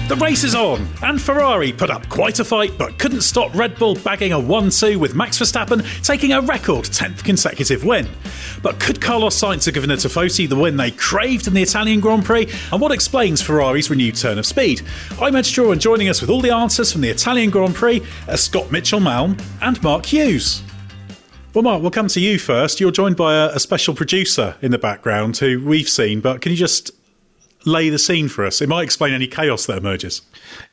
The race is on, and Ferrari put up quite a fight but couldn't stop Red Bull bagging a 1-2 with Max Verstappen taking a record 10th consecutive win. But could Carlos Sainz have given a Tifosi the win they craved in the Italian Grand Prix? And what explains Ferrari's renewed turn of speed? I'm Ed Zhou, and joining us with all the answers from the Italian Grand Prix are Scott Mitchell-Malm and Mark Hughes. Well, Mark, we'll come to you first. You're joined by a special producer in the background who we've seen, but can you just lay the scene for us? It might explain any chaos that emerges.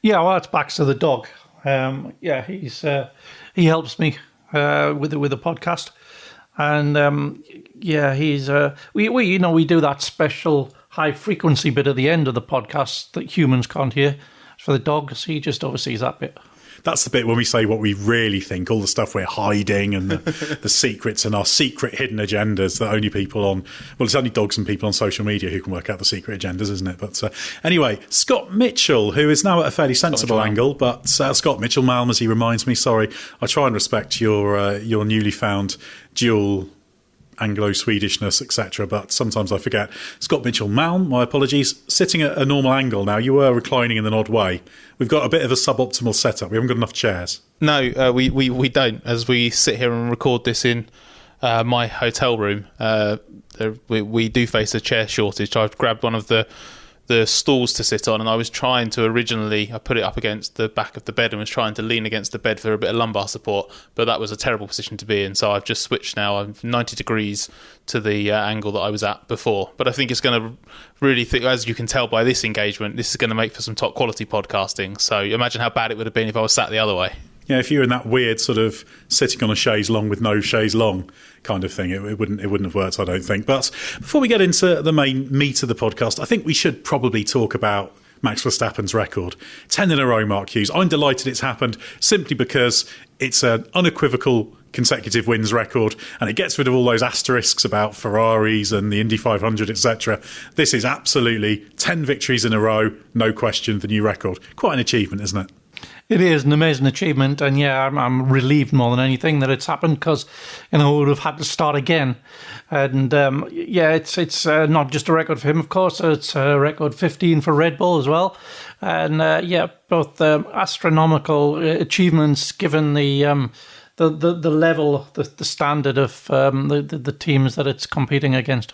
Yeah, well, it's Baxter the dog. He helps me with the podcast, and we do that special high frequency bit at the end of the podcast that humans can't hear. For the dog, so he just oversees that bit. That's the bit when we say what we really think, all the stuff we're hiding and the secrets and our secret hidden agendas that only people on, well, it's only dogs and people on social media who can work out the secret agendas, isn't it? But anyway, Scott Mitchell, who is now at a fairly sensible angle, but Scott Mitchell-Malm, as he reminds me, sorry, I try and respect your newly found dual Anglo-Swedishness, etc., but sometimes I forget. Scott Mitchell-Malm, my apologies, sitting at a normal angle now. You were reclining in an odd way. We've got a bit of a suboptimal setup. We haven't got enough chairs. No, we don't. As we sit here and record this in my hotel room, we do face a chair shortage. I've grabbed one of the stools to sit on, and I was trying to I put it up against the back of the bed and was trying to lean against the bed for a bit of lumbar support, but that was a terrible position to be in, so I've just switched now. I'm 90 degrees to the angle that I was at before, but I think it's going to really as you can tell by this engagement, this is going to make for some top quality podcasting, so imagine how bad it would have been if I was sat the other way. Yeah, if you were in that weird sort of sitting on a chaise long with no chaise long kind of thing, it wouldn't have worked, I don't think. But before we get into the main meat of the podcast, I think we should probably talk about Max Verstappen's record. 10 in a row, Mark Hughes. I'm delighted it's happened simply because it's an unequivocal consecutive wins record, and it gets rid of all those asterisks about Ferraris and the Indy 500, etc. This is absolutely 10 victories in a row, no question, the new record. Quite an achievement, isn't it? It is an amazing achievement, and I'm relieved more than anything that it's happened, because we would have had to start again. And it's not just a record for him, of course. It's a record 15 for Red Bull as well, and both astronomical achievements given the level, the standard of the teams that it's competing against.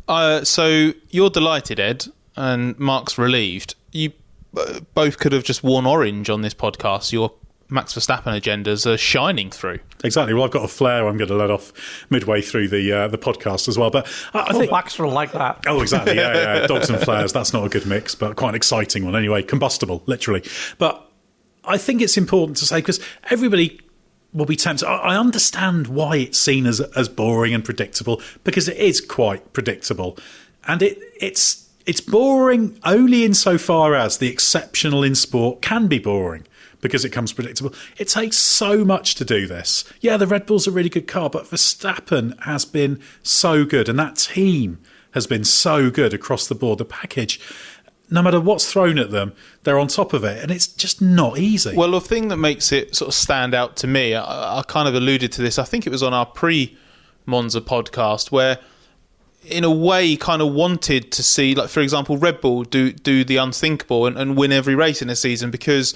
So you're delighted, Ed, and Mark's relieved. You both could have just worn orange on this podcast. Your Max Verstappen agendas are shining through. Exactly. Well, I've got a flare I'm going to let off midway through the podcast as well. But I think Baxter will like that. Oh, exactly. Yeah. Dogs and flares. That's not a good mix, but quite an exciting one anyway. Combustible, literally. But I think it's important to say, because everybody will be tempted. I understand why it's seen as boring and predictable, because it is quite predictable, and it's boring only insofar as the exceptional in sport can be boring, because it comes predictable. It takes so much to do this. Yeah, the Red Bull's a really good car, but Verstappen has been so good, and that team has been so good across the board. The package, no matter what's thrown at them, they're on top of it, and it's just not easy. Well, the thing that makes it sort of stand out to me, I kind of alluded to this, I think it was on our pre-Monza podcast, where in a way kind of wanted to see, like, for example, Red Bull do the unthinkable and win every race in a season, because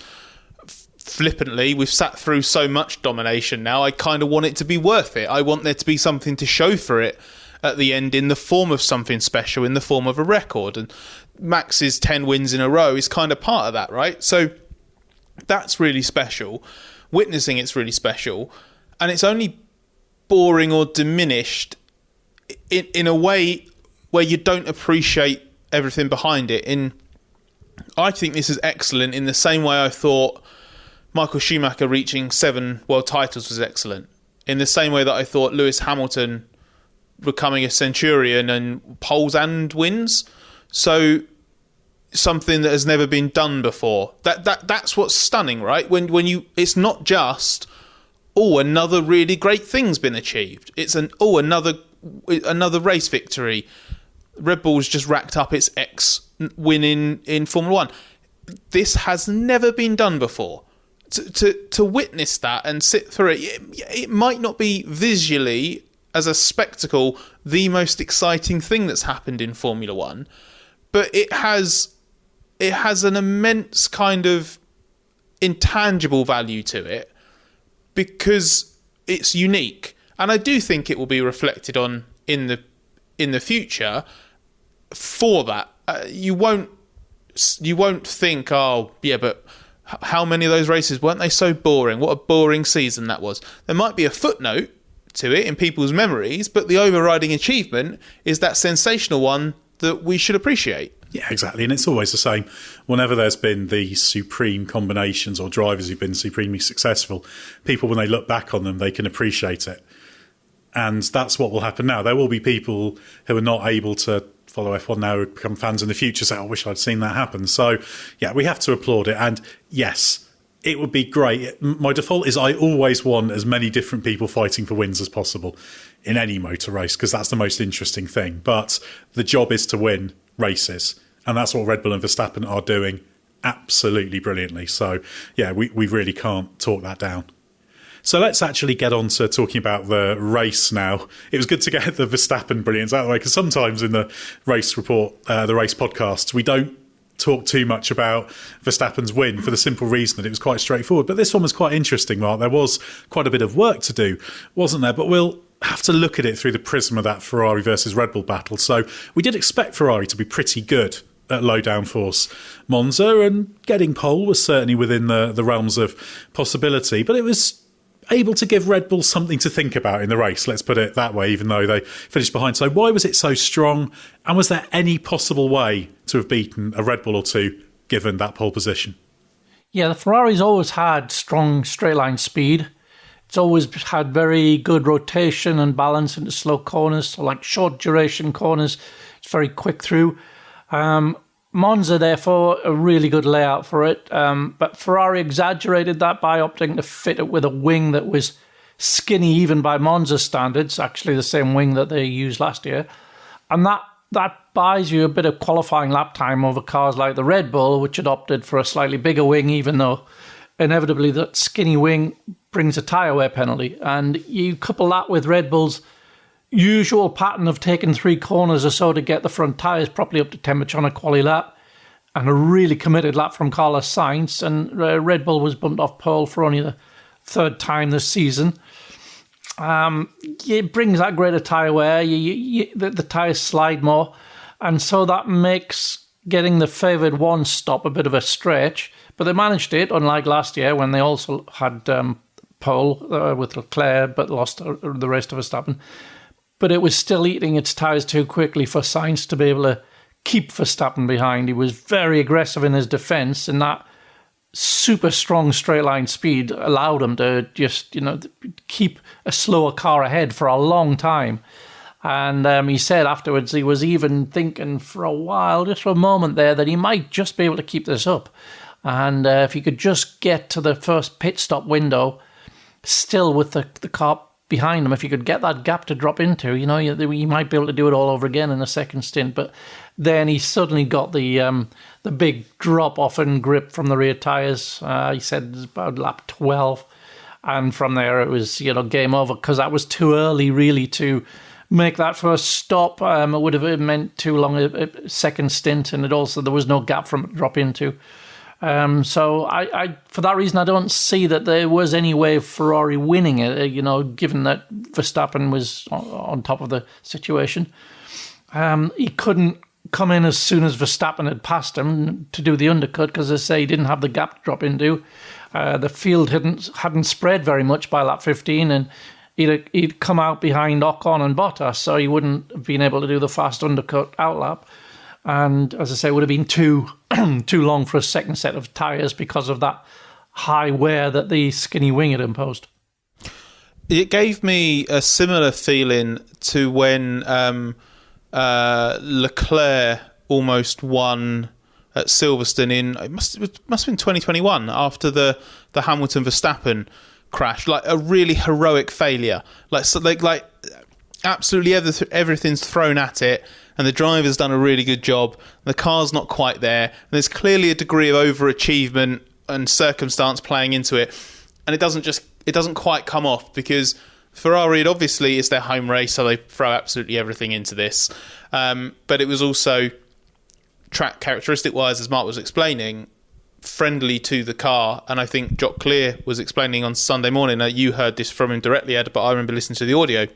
flippantly we've sat through so much domination now. I kind of want it to be worth it. I want there to be something to show for it at the end in the form of something special, in the form of a record, and Max's 10 wins in a row is kind of part of that, right? So that's really special. Witnessing it's really special, and it's only boring or diminished in a way where you don't appreciate everything behind it. I think this is excellent in the same way I thought Michael Schumacher reaching 7 world titles was excellent. In the same way that I thought Lewis Hamilton becoming a centurion and poles and wins. So something that has never been done before. That's what's stunning, right? When you, it's not just, another really great thing's been achieved. It's another race victory. Red Bull's just racked up its X win in Formula One. This has never been done before. To witness that and sit through it might not be visually, as a spectacle, the most exciting thing that's happened in Formula One, but it has it has an immense kind of intangible value to it because it's unique. And I do think it will be reflected on in the future for that. You won't think, oh, yeah, but how many of those races, weren't they so boring? What a boring season that was. There might be a footnote to it in people's memories, but the overriding achievement is that sensational one that we should appreciate. Yeah, exactly. And it's always the same. Whenever there's been these supreme combinations or drivers who've been supremely successful, people, when they look back on them, they can appreciate it. And that's what will happen now. There will be people who are not able to follow F1 now, who become fans in the future, say, I wish I'd seen that happen. So, yeah, we have to applaud it. And yes, it would be great. My default is I always want as many different people fighting for wins as possible in any motor race, because that's the most interesting thing. But the job is to win races, and that's what Red Bull and Verstappen are doing absolutely brilliantly. So, yeah, we really can't talk that down. So let's actually get on to talking about the race now. It was good to get the Verstappen brilliance out of the way, because sometimes in the race report, the race podcasts, we don't talk too much about Verstappen's win for the simple reason that it was quite straightforward. But this one was quite interesting, Mark. There was quite a bit of work to do, wasn't there? But we'll have to look at it through the prism of that Ferrari versus Red Bull battle. So we did expect Ferrari to be pretty good at low downforce Monza, and getting pole was certainly within the realms of possibility. But it was able to give Red Bull something to think about in the race, let's put it that way, even though they finished behind. So why was it so strong? And was there any possible way to have beaten a Red Bull or two, given that pole position? Yeah, the Ferrari's always had strong straight line speed. It's always had very good rotation and balance into slow corners, so like short duration corners. It's very quick through. Monza, therefore, a really good layout for it. But Ferrari exaggerated that by opting to fit it with a wing that was skinny even by Monza standards, actually the same wing that they used last year. And that buys you a bit of qualifying lap time over cars like the Red Bull, which had opted for a slightly bigger wing, even though inevitably that skinny wing brings a tyre wear penalty. And you couple that with Red Bull's usual pattern of taking 3 corners or so to get the front tyres properly up to temperature on a quali lap, and a really committed lap from Carlos Sainz, and Red Bull was bumped off pole for only the 3rd time this season. It brings that greater tyre wear, the tyres slide more, and so that makes getting the favoured one stop a bit of a stretch, but they managed it, unlike last year when they also had pole with Leclerc but lost the rest of Verstappen. But it was still eating its tyres too quickly for Sainz to be able to keep Verstappen behind. He was very aggressive in his defence, and that super strong straight line speed allowed him to just, keep a slower car ahead for a long time. And he said afterwards he was even thinking for a while, just for a moment there, that he might just be able to keep this up. And if he could just get to the first pit stop window, still with the car behind him, if you could get that gap to drop into, you might be able to do it all over again in a second stint. But then he suddenly got the big drop off in grip from the rear tyres. He said it was about lap 12, and from there it was game over, because that was too early really to make that first stop. It would have meant too long a second stint, and there was no gap from it to drop into. So I for that reason, I don't see that there was any way of Ferrari winning it, given that Verstappen was on top of the situation. He couldn't come in as soon as Verstappen had passed him to do the undercut, because, as I say, he didn't have the gap to drop into. The field hadn't spread very much by lap 15, and he'd come out behind Ocon and Bottas, so he wouldn't have been able to do the fast undercut outlap. And as I say, it would have been too long for a second set of tyres because of that high wear that the skinny wing had imposed. It gave me a similar feeling to when Leclerc almost won at Silverstone it must have been 2021, after the Hamilton Verstappen crash. Like a really heroic failure. Like absolutely everything's thrown at it, and the driver's done a really good job. The car's not quite there, and there's clearly a degree of overachievement and circumstance playing into it, and it doesn't quite come off, because Ferrari, obviously it's their home race, so they throw absolutely everything into this. But it was also track characteristic wise, as Mark was explaining, friendly to the car. And I think Jock Clear was explaining on Sunday morning, you heard this from him directly, Ed, but I remember listening to the audio.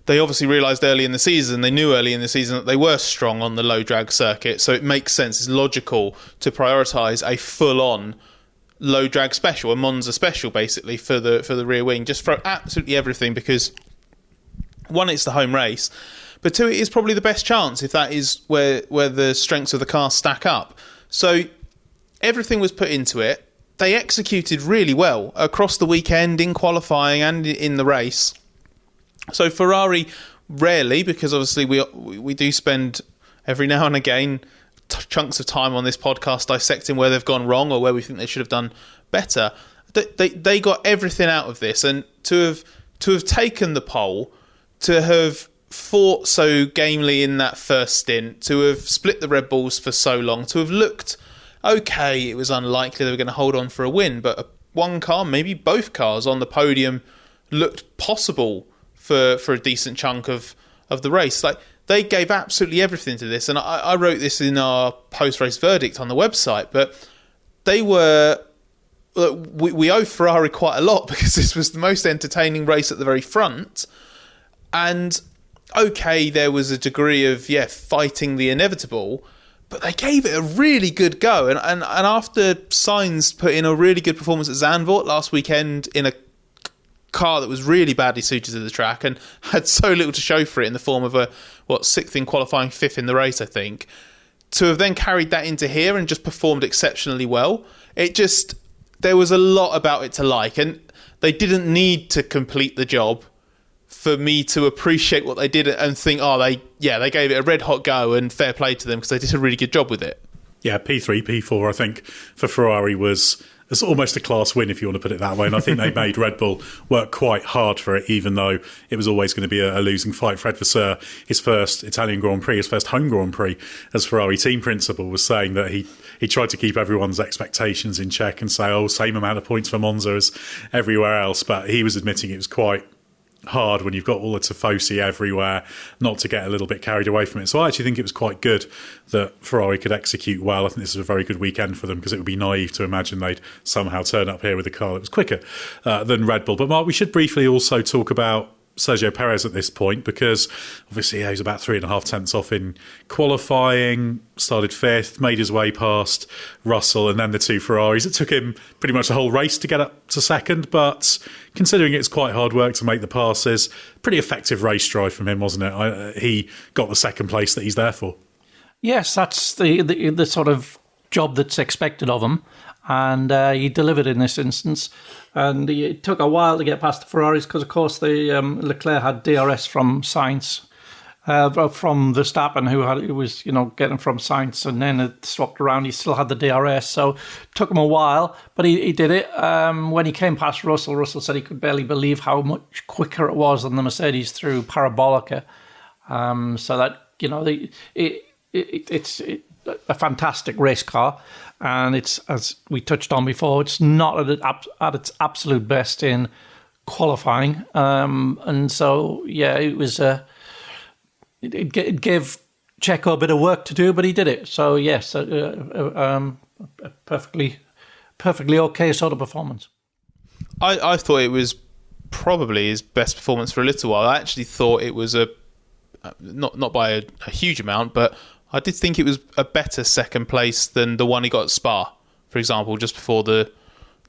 They obviously realised early in the season, they knew early in the season that they were strong on the low drag circuit, so it makes sense, it's logical to prioritise a full-on low drag special, a Monza special basically for the rear wing, just throw absolutely everything, because one, it's the home race, but two, it is probably the best chance if that is where the strengths of the car stack up. So everything was put into it. They executed really well across the weekend, in qualifying and in the race. So Ferrari rarely, because obviously we do spend every now and again chunks of time on this podcast dissecting where they've gone wrong or where we think they should have done better. They got everything out of this, and to have taken the pole, to have fought so gamely in that first stint, to have split the Red Bulls for so long, to have looked okay, it was unlikely they were going to hold on for a win, but one car, maybe both cars on the podium looked possible for a decent chunk of the race. Like, they gave absolutely everything to this, and I wrote this in our post-race verdict on the website, but they were... We owe Ferrari quite a lot, because this was the most entertaining race at the very front, and okay, there was a degree of fighting the inevitable, but they gave it a really good go, and after Sainz put in a really good performance at Zandvoort last weekend in a car that was really badly suited to the track and had so little to show for it in the form of a sixth in qualifying, fifth in the race, I think, to have then carried that into here and just performed exceptionally well, there was a lot about it to like, and they didn't need to complete the job for me to appreciate what they did and think, they gave it a red hot go, and fair play to them, because they did a really good job with it. Yeah, P3, P4, I think, for Ferrari was it's almost a class win, if you want to put it that way. And I think they made Red Bull work quite hard for it, even though it was always going to be a losing fight. Fred Vasseur, his first Italian Grand Prix, his first home Grand Prix as Ferrari team principal, was saying that he tried to keep everyone's expectations in check and say, same amount of points for Monza as everywhere else. But he was admitting it was quite hard when you've got all the tifosi everywhere not to get a little bit carried away from it. So I actually think it was quite good that Ferrari could execute well. I think this was a very good weekend for them, because it would be naive to imagine they'd somehow turn up here with a car that was quicker than Red Bull. But Mark, we should briefly also talk about Sergio Perez at this point, because obviously he was about 3.5 tenths off in qualifying, started fifth, made his way past Russell and then the two Ferraris. It took him pretty much the whole race to get up to second, but considering it's quite hard work to make the passes, pretty effective race drive from him, wasn't it? He got the second place that he's there for. Yes, that's the sort of job that's expected of him, and he delivered in this instance. And it took a while to get past the Ferraris, because, of course, the Leclerc had DRS from Sainz, from Verstappen, who was getting from Sainz, and then it swapped around. He still had the DRS, so it took him a while, but he did it. When he came past Russell said he could barely believe how much quicker it was than the Mercedes through Parabolica. So that it's a fantastic race car. And it's, as we touched on before, it's not at its absolute best in qualifying. And so, it was it gave Checo a bit of work to do, but he did it. So, yes, a perfectly okay sort of performance. I thought it was probably his best performance for a little while. I actually thought it was not by a huge amount, but I did think it was a better second place than the one he got at Spa, for example, just before the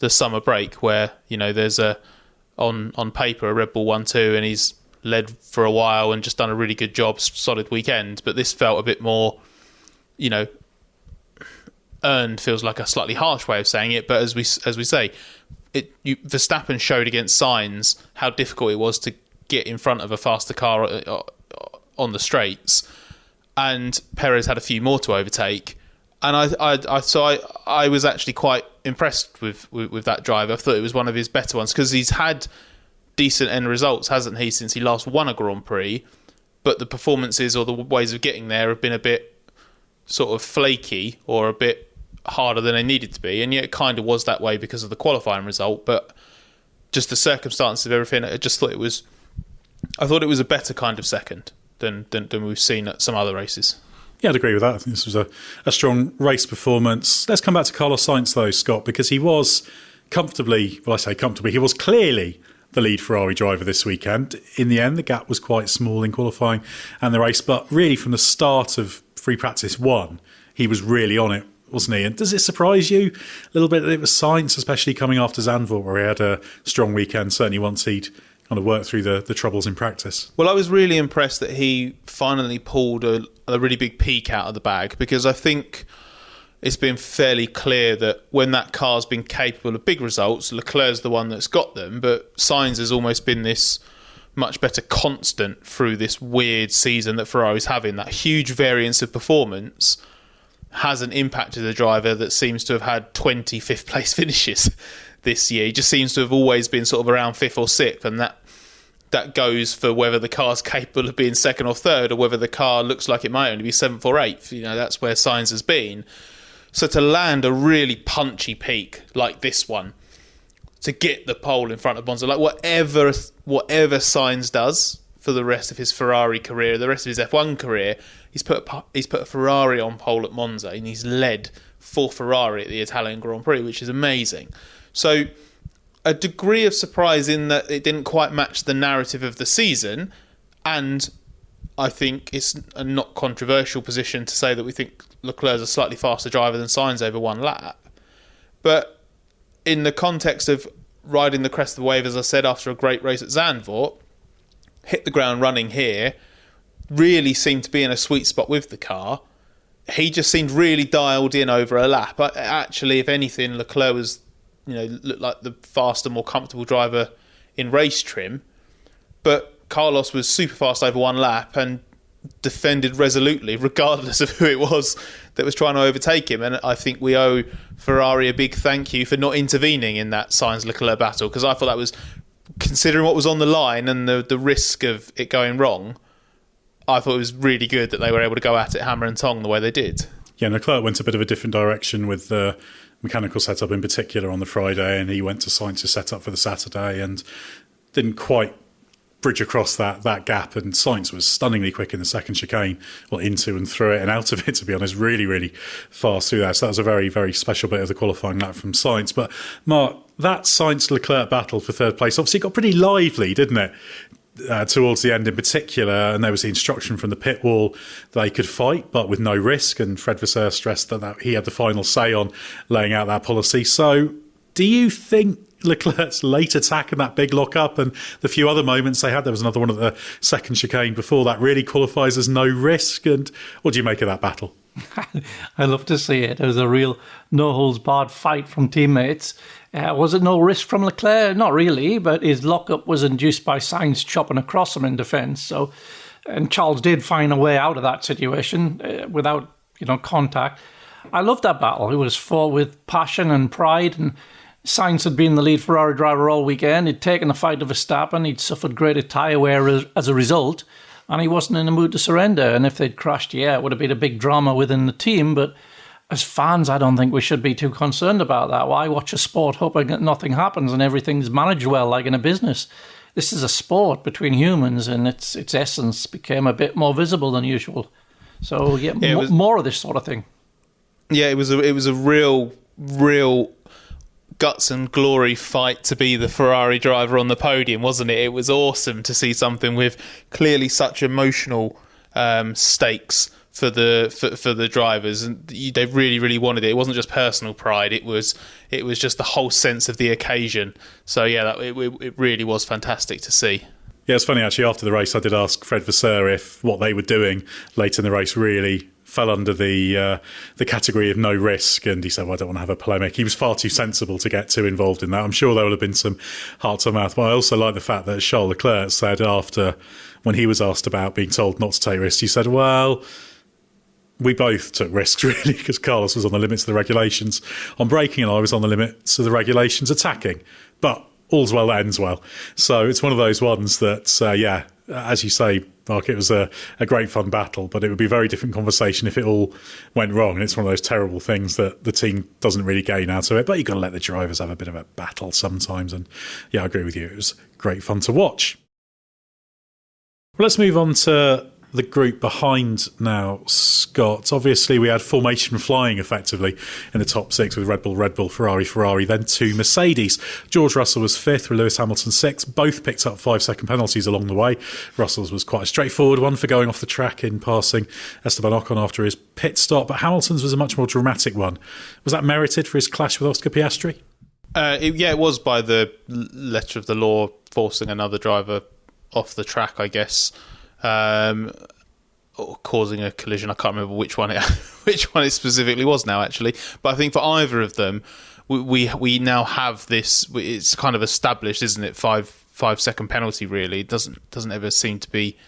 summer break, where there's on paper a Red Bull 1-2, and he's led for a while and just done a really good job, solid weekend. But this felt a bit more, earned. Feels like a slightly harsh way of saying it, but as we say, Verstappen showed against Sainz how difficult it was to get in front of a faster car on the straights. And Perez had a few more to overtake, and I was actually quite impressed with that drive. I thought it was one of his better ones, because he's had decent end results, hasn't he, since he last won a Grand Prix? But the performances or the ways of getting there have been a bit sort of flaky or a bit harder than they needed to be, and yet it kind of was that way because of the qualifying result. But just the circumstances of everything, I thought it was a better kind of second than we've seen at some other races. Yeah, I'd agree with that. I think this was a strong race performance. Let's come back to Carlos Sainz, though, Scott, because he was comfortably, well, I say comfortably, he was clearly the lead Ferrari driver this weekend. In the end, the gap was quite small in qualifying and the race, but really from the start of free practice 1, he was really on it, wasn't he? And does it surprise you a little bit that it was Sainz, especially coming after Zandvoort, where he had a strong weekend, certainly once he'd kind of worked through the troubles in practice? Well, I was really impressed that he finally pulled a really big peak out of the bag, because I think it's been fairly clear that when that car's been capable of big results, Leclerc's the one that's got them, but Sainz has almost been this much better constant through this weird season that Ferrari's having. That huge variance of performance hasn't impacted a driver that seems to have had 20 fifth place finishes this year. He just seems to have always been sort of around 5th or 6th, and that goes for whether the car's capable of being 2nd or 3rd, or whether the car looks like it might only be 7th or 8th. You know, that's where Sainz has been. So to land a really punchy peak like this one, to get the pole in front of Monza, like whatever Sainz does for the rest of his Ferrari career, the rest of his F1 career, he's put a Ferrari on pole at Monza, and he's led for Ferrari at the Italian Grand Prix, which is amazing. So a degree of surprise in that it didn't quite match the narrative of the season, and I think it's a not controversial position to say that we think Leclerc's a slightly faster driver than Sainz over one lap. But in the context of riding the crest of the wave, as I said, after a great race at Zandvoort, hit the ground running here, really seemed to be in a sweet spot with the car. He just seemed really dialed in over a lap. Actually, if anything, Leclerc was, looked like the faster, more comfortable driver in race trim. But Carlos was super fast over one lap and defended resolutely, regardless of who it was that was trying to overtake him. And I think we owe Ferrari a big thank you for not intervening in that Sainz-Leclerc battle, because I thought that was, considering what was on the line and the risk of it going wrong, I thought it was really good that they were able to go at it hammer and tong the way they did. Yeah, Leclerc went a bit of a different direction with the mechanical setup in particular on the Friday, and he went to Sainz's setup for the Saturday and didn't quite bridge across that gap, and Sainz was stunningly quick in the second chicane, well, into and through it and out of it, to be honest, really, really fast through that. So that was a very, very special bit of the qualifying lap from Sainz. But Mark, that Sainz-Leclerc battle for third place obviously got pretty lively, didn't it? Towards the end in particular, and there was the instruction from the pit wall they could fight, but with no risk, and Fred Vasseur stressed that he had the final say on laying out that policy. So do you think Leclerc's late attack and that big lock-up and the few other moments they had, there was another one at the second chicane before that, really qualifies as no risk? And what do you make of that battle? I love to see it. It was a real no-holds-barred fight from teammates. Was it no risk from Leclerc? Not really, but his lock-up was induced by Sainz chopping across him in defence. And Charles did find a way out of that situation without contact. I loved that battle. It was fought with passion and pride, and Sainz had been the lead Ferrari driver all weekend. He'd taken the fight to Verstappen. He'd suffered greater tyre wear as a result, and he wasn't in the mood to surrender. And if they'd crashed, it would have been a big drama within the team. But as fans, I don't think we should be too concerned about that. Why watch a sport hoping that nothing happens and everything's managed well, like in a business? This is a sport between humans, and its essence became a bit more visible than usual. So, more of this sort of thing. Yeah, it was a real guts and glory fight to be the Ferrari driver on the podium, wasn't it? It was awesome to see something with clearly such emotional stakes for the drivers, and they really, really wanted it. It wasn't just personal pride; it was just the whole sense of the occasion. So it really was fantastic to see. Yeah, it's funny actually. After the race, I did ask Fred Vasseur if what they were doing late in the race really fell under the category of no risk, and he said, well, I don't want to have a polemic. He was far too sensible to get too involved in that. I'm sure there would have been some heart to mouth, but I also like the fact that Charles Leclerc said after, when he was asked about being told not to take risks, he said, well, we both took risks really, because Carlos was on the limits of the regulations on braking and I was on the limits of the regulations attacking, but all's well that ends well. So it's one of those ones that as you say, Mark, it was a great fun battle, but it would be a very different conversation if it all went wrong. And it's one of those terrible things that the team doesn't really gain out of it. But you've got to let the drivers have a bit of a battle sometimes. And I agree with you. It was great fun to watch. Well, let's move on to the group behind now, Scott. Obviously, we had formation flying effectively in the top 6 with Red Bull, Ferrari, then 2 Mercedes. George Russell was 5th with Lewis Hamilton 6th. Both picked up 5-second penalties along the way. Russell's was quite a straightforward one for going off the track in passing Esteban Ocon after his pit stop, but Hamilton's was a much more dramatic one. Was that merited for his clash with Oscar Piastri? It was by the letter of the law, forcing another driver off the track, I guess, or causing a collision. I can't remember which one it specifically was now, actually. But I think for either of them, we now have this. It's kind of established, isn't it? 5-second penalty. Really, it doesn't ever seem to be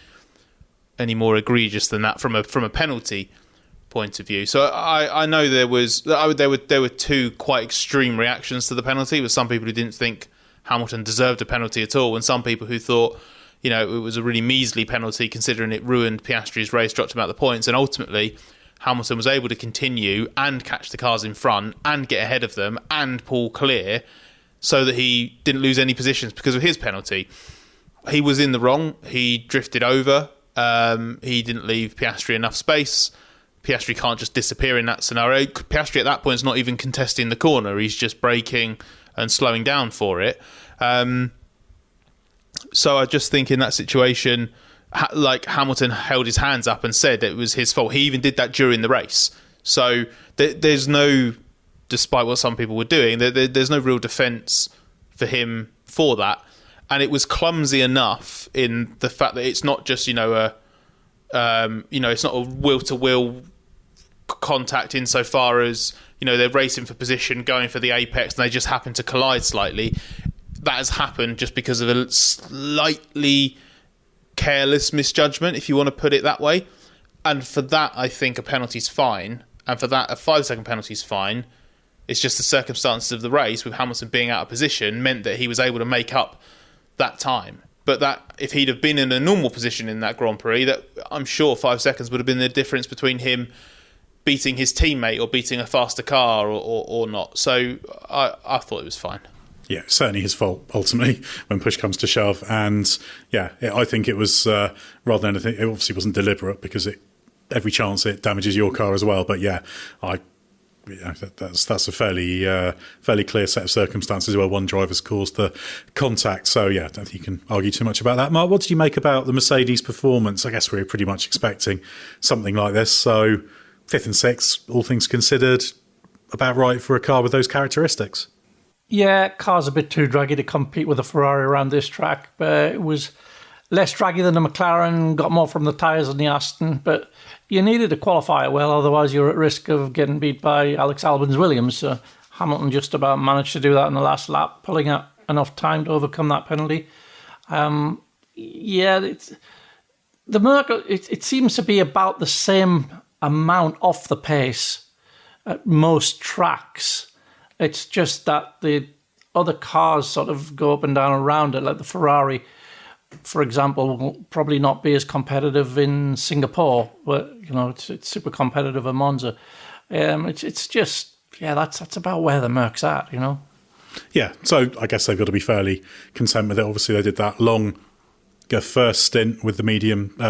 any more egregious than that from a penalty point of view. So I know there were 2 quite extreme reactions to the penalty, with some people who didn't think Hamilton deserved a penalty at all, and some people who thought, it was a really measly penalty considering it ruined Piastri's race, dropped him out the points, and ultimately Hamilton was able to continue and catch the cars in front and get ahead of them and pull clear so that he didn't lose any positions because of his penalty. He was in the wrong. He drifted over. He didn't leave Piastri enough space. Piastri can't just disappear in that scenario. Piastri at that point is not even contesting the corner. He's just braking and slowing down for it. So I just think in that situation, Hamilton held his hands up and said it was his fault. He even did that during the race. So there's no, despite what some people were doing, there's no real defence for him for that. And it was clumsy enough in the fact that it's not just, it's not a will-to-will contact insofar as, they're racing for position, going for the apex, and they just happen to collide slightly. That has happened just because of a slightly careless misjudgment, if you want to put it that way. And for that, I think a penalty's fine. And for that, a 5-second penalty's fine. It's just the circumstances of the race, with Hamilton being out of position, meant that he was able to make up that time. But that, if he'd have been in a normal position in that Grand Prix, that I'm sure 5 seconds would have been the difference between him beating his teammate or beating a faster car or not. So I thought it was fine. Yeah, certainly his fault, ultimately, when push comes to shove. And, I think it was, rather than anything, it obviously wasn't deliberate because every chance it damages your car as well. But, that's a fairly clear set of circumstances where one driver's caused the contact. So, I don't think you can argue too much about that. Mark, what did you make about the Mercedes performance? I guess we were pretty much expecting something like this. So, 5th and 6th, all things considered, about right for a car with those characteristics. Yeah, car's a bit too draggy to compete with a Ferrari around this track, but it was less draggy than the McLaren, got more from the tyres than the Aston, but you needed to qualify it well, otherwise you're at risk of getting beat by Alex Albon's Williams. Hamilton just about managed to do that in the last lap, pulling out enough time to overcome that penalty. The Merc, it seems to be about the same amount off the pace at most tracks. It's just that the other cars sort of go up and down around it, like the Ferrari, for example, will probably not be as competitive in Singapore, but it's super competitive in Monza. It's just that's about where the Merc's at, Yeah, so I guess they've got to be fairly content with it. Obviously, they did that long first stint with the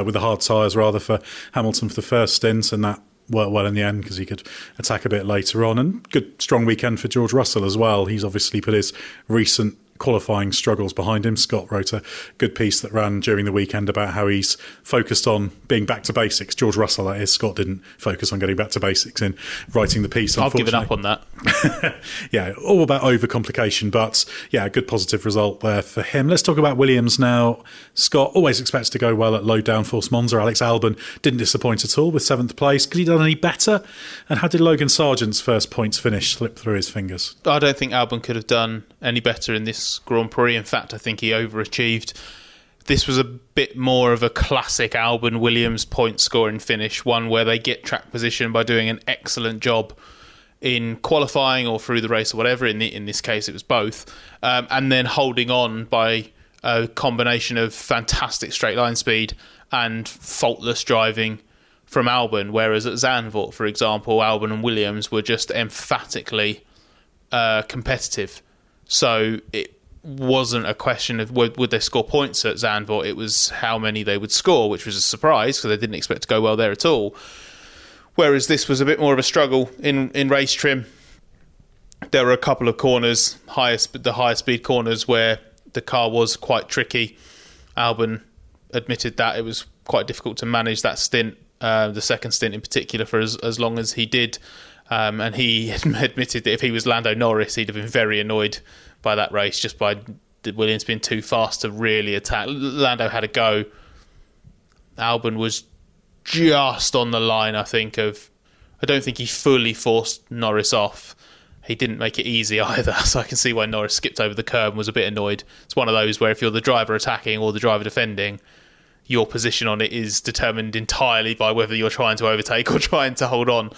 with the hard tyres rather for Hamilton for the first stint, and that worked well in the end because he could attack a bit later on. And good, strong weekend for George Russell as well. He's obviously put his recent qualifying struggles behind him. Scott wrote a good piece that ran during the weekend about how he's focused on being back to basics. George Russell, that is. Scott didn't focus on getting back to basics in writing the piece. I've given up on that. All about overcomplication, but a good positive result there for him. Let's talk about Williams now. Scott always expects to go well at low downforce Monza. Alex Albon didn't disappoint at all with 7th place. Could he have done any better? And how did Logan Sargent's first points finish slip through his fingers? I don't think Albon could have done any better in this Grand Prix. In fact, I think he overachieved. This was a bit more of a classic Albon Williams point scoring finish, one where they get track position by doing an excellent job in qualifying or through the race or whatever. In this case, it was both, and then holding on by a combination of fantastic straight line speed and faultless driving from Albon. Whereas at Zandvoort, for example, Albon and Williams were just emphatically competitive. So wasn't a question of would they score points at Zandvoort. It was how many they would score, which was a surprise because they didn't expect to go well there at all. Whereas this was a bit more of a struggle in race trim. There were a couple of corners, the higher speed corners, where the car was quite tricky. Albon admitted that it was quite difficult to manage that stint, the second stint in particular, for as long as he did. And he admitted that if he was Lando Norris, he'd have been very annoyed by that race, just by Williams being too fast to really attack. Lando had a go. Albon was just on the line, I think, of... I don't think he fully forced Norris off. He didn't make it easy either, so I can see why Norris skipped over the curb and was a bit annoyed. It's one of those where if you're the driver attacking or the driver defending, your position on it is determined entirely by whether you're trying to overtake or trying to hold on.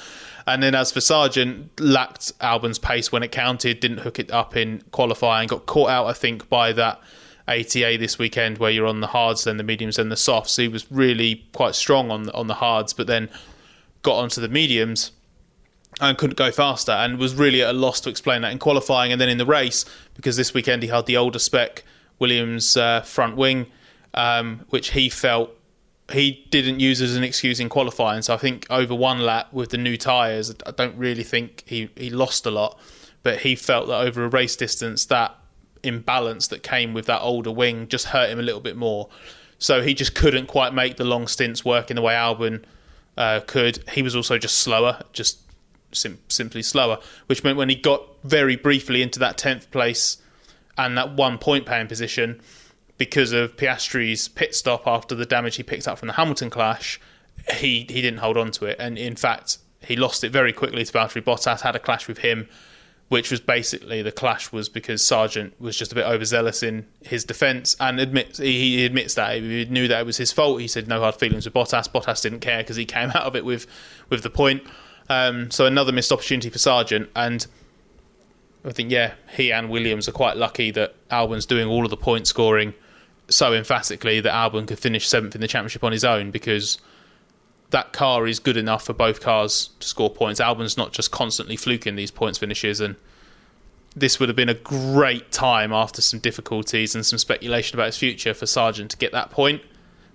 And then as for Sargent, lacked Albon's pace when it counted, didn't hook it up in qualifying, got caught out, I think, by that ATA this weekend where you're on the hards, then the mediums, then the softs. So he was really quite strong on the hards, but then got onto the mediums and couldn't go faster, and was really at a loss to explain that in qualifying and then in the race, because this weekend he had the older spec Williams front wing, which he felt he didn't use as an excuse in qualifying. So I think over one lap with the new tyres, I don't really think he lost a lot, but he felt that over a race distance, that imbalance that came with that older wing just hurt him a little bit more. So he just couldn't quite make the long stints work in the way Albon could. He was also just slower, just simply slower, which meant when he got very briefly into that 10th place and that 1 point paying position, because of Piastri's pit stop after the damage he picked up from the Hamilton clash, he didn't hold on to it, and in fact he lost it very quickly to Valtteri Bottas, had a clash with him, which was basically, the clash was because Sargent was just a bit overzealous in his defence, and he admits that he knew that it was his fault. He said no hard feelings with Bottas. Bottas didn't care because he came out of it with the point. So another missed opportunity for Sargent, and I think, he and Williams are quite lucky that Albon's doing all of the point scoring so emphatically that Albon could finish 7th in the championship on his own, because that car is good enough for both cars to score points. Albon's not just constantly fluking these points finishes, and this would have been a great time after some difficulties and some speculation about his future for Sargent to get that point,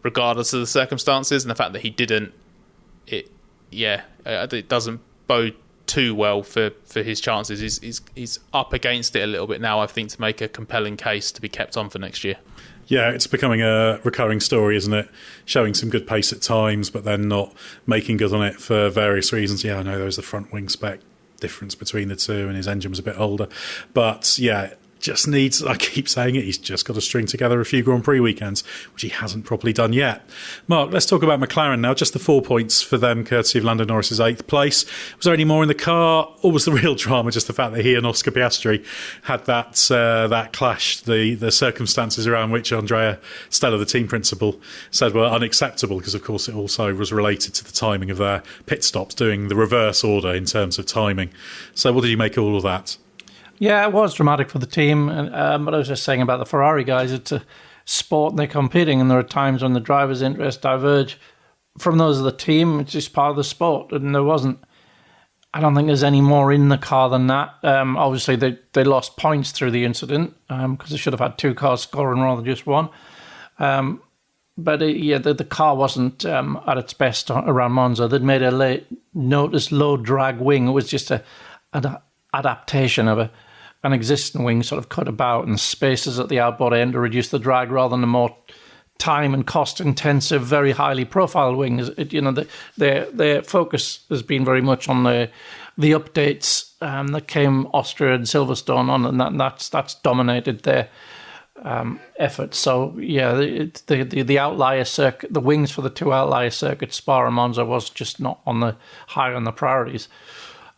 regardless of the circumstances. And the fact that he didn't, it doesn't bode too well for his chances. He's up against it a little bit now, I think, to make a compelling case to be kept on for next year. Yeah, it's becoming a recurring story, isn't it? Showing some good pace at times, but then not making good on it for various reasons. Yeah, I know there was the front wing spec difference between the two, and his engine was a bit older. But yeah, just needs, I keep saying it, he's just got to string together a few Grand Prix weekends, which he hasn't properly done yet. Mark, let's talk about McLaren now. Just the 4 points for them, courtesy of Lando Norris's 8th place. Was there any more in the car, or was the real drama just the fact that he and Oscar Piastri had that clash, the circumstances around which Andrea Stella, the team principal, said were unacceptable, because of course it also was related to the timing of their pit stops, doing the reverse order in terms of timing. So what did you make of all of that? Yeah, it was dramatic for the team, but I was just saying about the Ferrari guys, it's a sport and they're competing, and there are times when the drivers' interests diverge from those of the team. It's just part of the sport, and I don't think there's any more in the car than that. Obviously, they lost points through the incident because they should have had 2 cars scoring rather than just one. But the car wasn't at its best around Monza. They'd made a notice low drag wing. It was just an adaptation of an existing wing, sort of cut about and spaces at the outboard end to reduce the drag rather than a more time and cost intensive, very highly profiled wings. Their focus has been very much on the updates that came Austria and Silverstone on, and that's dominated their effort. So yeah, the outlier circuit, the wings for the 2 outlier circuits, Spa and Monza, was just not high on the priorities.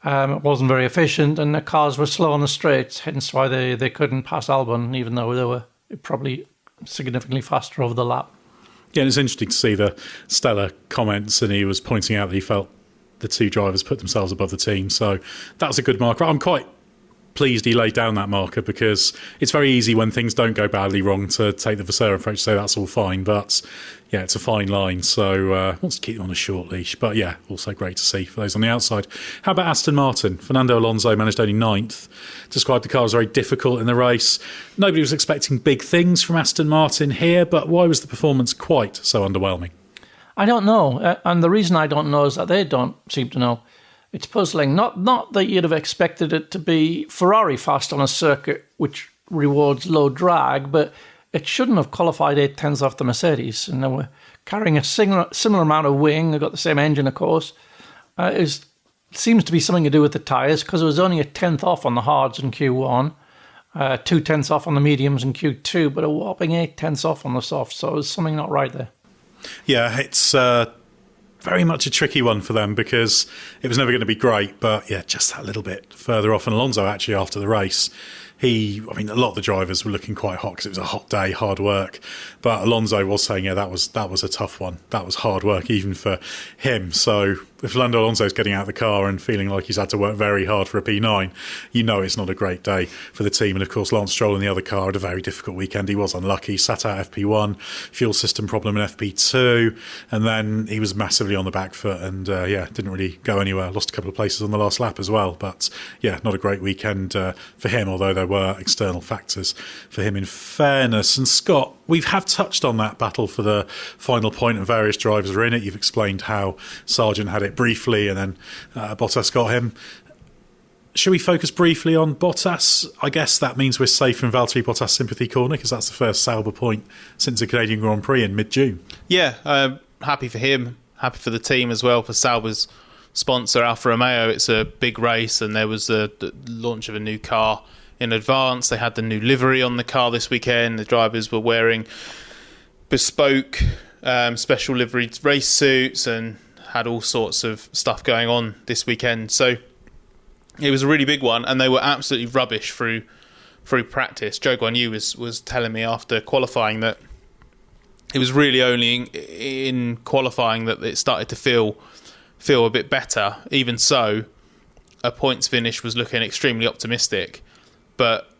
It wasn't very efficient, and the cars were slow on the straights, hence why they couldn't pass Albon, even though they were probably significantly faster over the lap. Yeah, and it's interesting to see the Stella comments, and he was pointing out that he felt the 2 drivers put themselves above the team, so that was a good marker. I'm quite pleased he laid down that marker, because it's very easy when things don't go badly wrong to take the Vasseur approach, say that's all fine. But yeah, it's a fine line. So wants to keep them on a short leash. But yeah, also great to see for those on the outside. How about Aston Martin? Fernando Alonso managed only 9th. Described the car as very difficult in the race. Nobody was expecting big things from Aston Martin here, but why was the performance quite so underwhelming? I don't know. And the reason I don't know is that they don't seem to know. It's puzzling. Not that you'd have expected it to be Ferrari fast on a circuit which rewards low drag, but it shouldn't have qualified 8/10 off the Mercedes. And they were carrying a similar amount of wing. They've got the same engine, of course. It seems to be something to do with the tyres, because it was only a 10th off on the hards in Q1, 2/10 off on the mediums in Q2, but a whopping 8/10 off on the softs. So there's something not right there. Yeah, it's very much a tricky one for them, because it was never going to be great, but yeah, just that little bit further off. And Alonso, actually, after the race, a lot of the drivers were looking quite hot because it was a hot day, hard work. But Alonso was saying, yeah, that was a tough one. That was hard work even for him. So if Fernando Alonso's getting out of the car and feeling like he's had to work very hard for a P9, you know it's not a great day for the team. And of course, Lance Stroll in the other car had a very difficult weekend. He was unlucky, sat out FP1, fuel system problem in FP2, and then he was massively on the back foot and didn't really go anywhere. Lost a couple of places on the last lap as well. But yeah, not a great weekend for him, although there were external factors for him in fairness. And Scott, we have touched on that battle for the final point, and various drivers were in it. You've explained how Sargent had it briefly and then Bottas got him. Should we focus briefly on Bottas? I guess that means we're safe from Valtteri Bottas sympathy corner, because that's the first Sauber point since the Canadian Grand Prix in mid-June. Yeah, happy for him, happy for the team as well, for Sauber's sponsor Alfa Romeo. It's a big race, and there was the launch of a new car in advance. They had the new livery on the car this weekend. The drivers were wearing bespoke special liveried race suits and had all sorts of stuff going on this weekend. So it was a really big one, and they were absolutely rubbish through practice. Zhou Guan Yu was telling me after qualifying that it was really only in qualifying that it started to feel a bit better. Even so, a points finish was looking extremely optimistic, but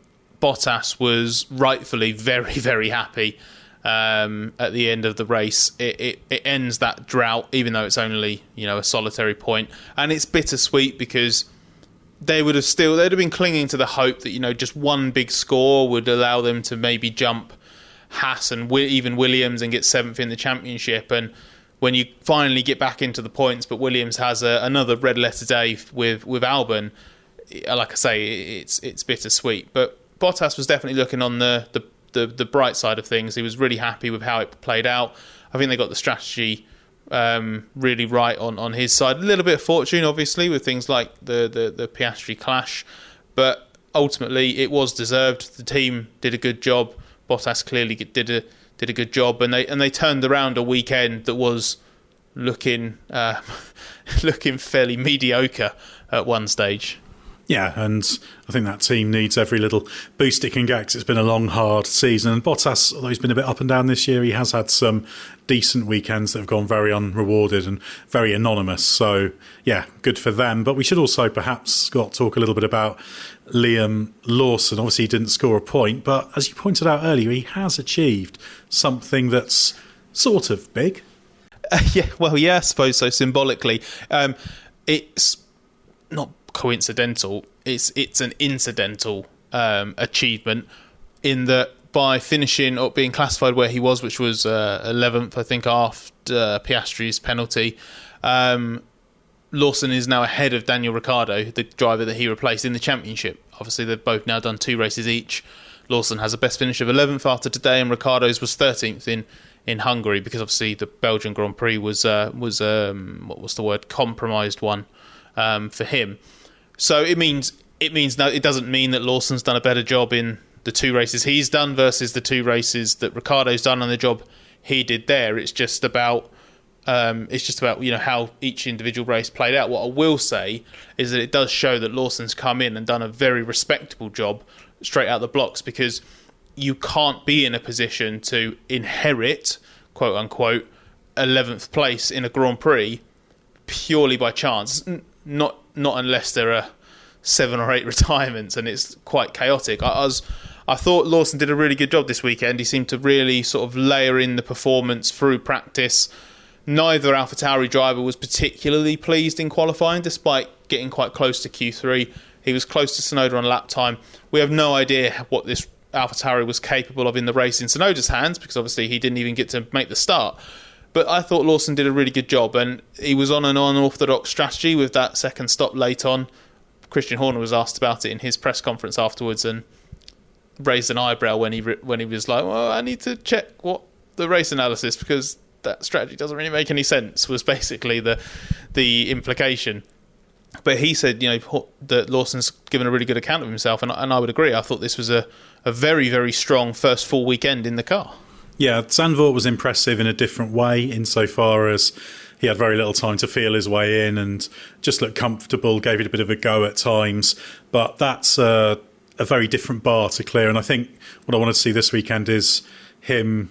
Bottas was rightfully very, very happy at the end of the race. It ends that drought, even though it's only a solitary point, and it's bittersweet because they'd have been clinging to the hope that just one big score would allow them to maybe jump Haas and even Williams and get 7th in the championship. And when you finally get back into the points, but Williams has another red letter day with Albon, like I say, it's bittersweet. But Bottas was definitely looking on the bright side of things. He was really happy with how it played out. I think they got the strategy really right on his side. A little bit of fortune, obviously, with things like the Piastri clash, but ultimately it was deserved. The team did a good job. Bottas clearly did a good job, and they turned around a weekend that was looking fairly mediocre at one stage. Yeah, and I think that team needs every little boost it can get, because it's been a long, hard season. And Bottas, although he's been a bit up and down this year, he has had some decent weekends that have gone very unrewarded and very anonymous. So, yeah, good for them. But we should also perhaps, Scott, talk a little bit about Liam Lawson. Obviously, he didn't score a point, but as you pointed out earlier, he has achieved something that's sort of big. I suppose so, symbolically. It's not coincidental, it's an incidental achievement, in that by finishing or being classified where he was, which was 11th, I think, after Piastri's penalty, Lawson is now ahead of Daniel Ricciardo, the driver that he replaced in the championship. Obviously, they've both now done 2 races each. Lawson has a best finish of 11th after today, and Ricciardo's was 13th in Hungary, because obviously the Belgian Grand Prix was what was the word, compromised one for him. So it means no, it doesn't mean that Lawson's done a better job in the 2 races he's done versus the 2 races that Ricciardo's done on the job he did there. It's just about how each individual race played out. What I will say is that it does show that Lawson's come in and done a very respectable job straight out the blocks, because you can't be in a position to inherit, quote unquote, 11th place in a Grand Prix purely by chance. Not unless there are 7 or 8 retirements, and it's quite chaotic. I thought Lawson did a really good job this weekend. He seemed to really sort of layer in the performance through practice. Neither AlphaTauri driver was particularly pleased in qualifying, despite getting quite close to Q3. He was close to Tsunoda on lap time. We have no idea what this AlphaTauri was capable of in the race in Tsunoda's hands, because obviously he didn't even get to make the start. But I thought Lawson did a really good job, and he was on an unorthodox strategy with that second stop late on. Christian Horner was asked about it in his press conference afterwards and raised an eyebrow when he was like, well, I need to check what the race analysis, because that strategy doesn't really make any sense, was basically the implication. But he said, that Lawson's given a really good account of himself, and I would agree. I thought this was a very, very strong first full weekend in the car. Yeah, Zandvoort was impressive in a different way, insofar as he had very little time to feel his way in and just looked comfortable, gave it a bit of a go at times. But that's a very different bar to clear. And I think what I wanted to see this weekend is him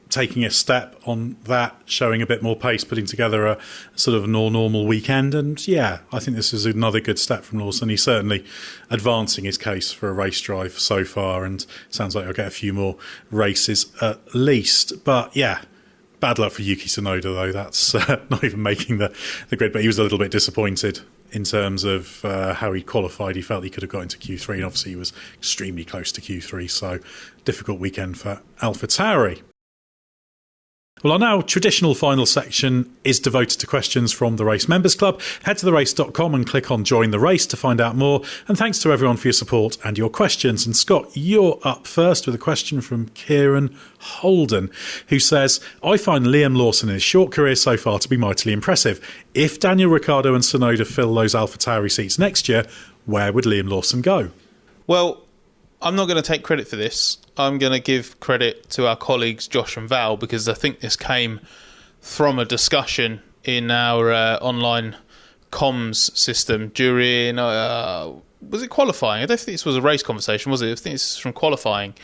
taking a step on that, showing a bit more pace, putting together a sort of more normal weekend. And yeah, I think this is another good step from Lawson. He's certainly advancing his case for a race drive so far, and sounds like he'll get a few more races at least. But yeah, bad luck for Yuki Tsunoda, though. That's not even making the grid, but he was a little bit disappointed in terms of how he qualified. He felt he could have got into Q3, and obviously he was extremely close to Q3, so difficult weekend for AlphaTauri. Well, our now traditional final section is devoted to questions from the Race Members Club. Head to therace.com and click on Join the Race to find out more. And thanks to everyone for your support and your questions. And Scott, you're up first with a question from Kieran Holden, who says, I find Liam Lawson in his short career so far to be mightily impressive. If Daniel Ricciardo and Tsunoda fill those AlphaTauri seats next year, where would Liam Lawson go? Well, I'm not going to take credit for this. I'm going to give credit to our colleagues Josh and Val, because I think this came from a discussion in our online comms system during, was it qualifying? I don't think this was a race conversation, was it? I think this is from qualifying.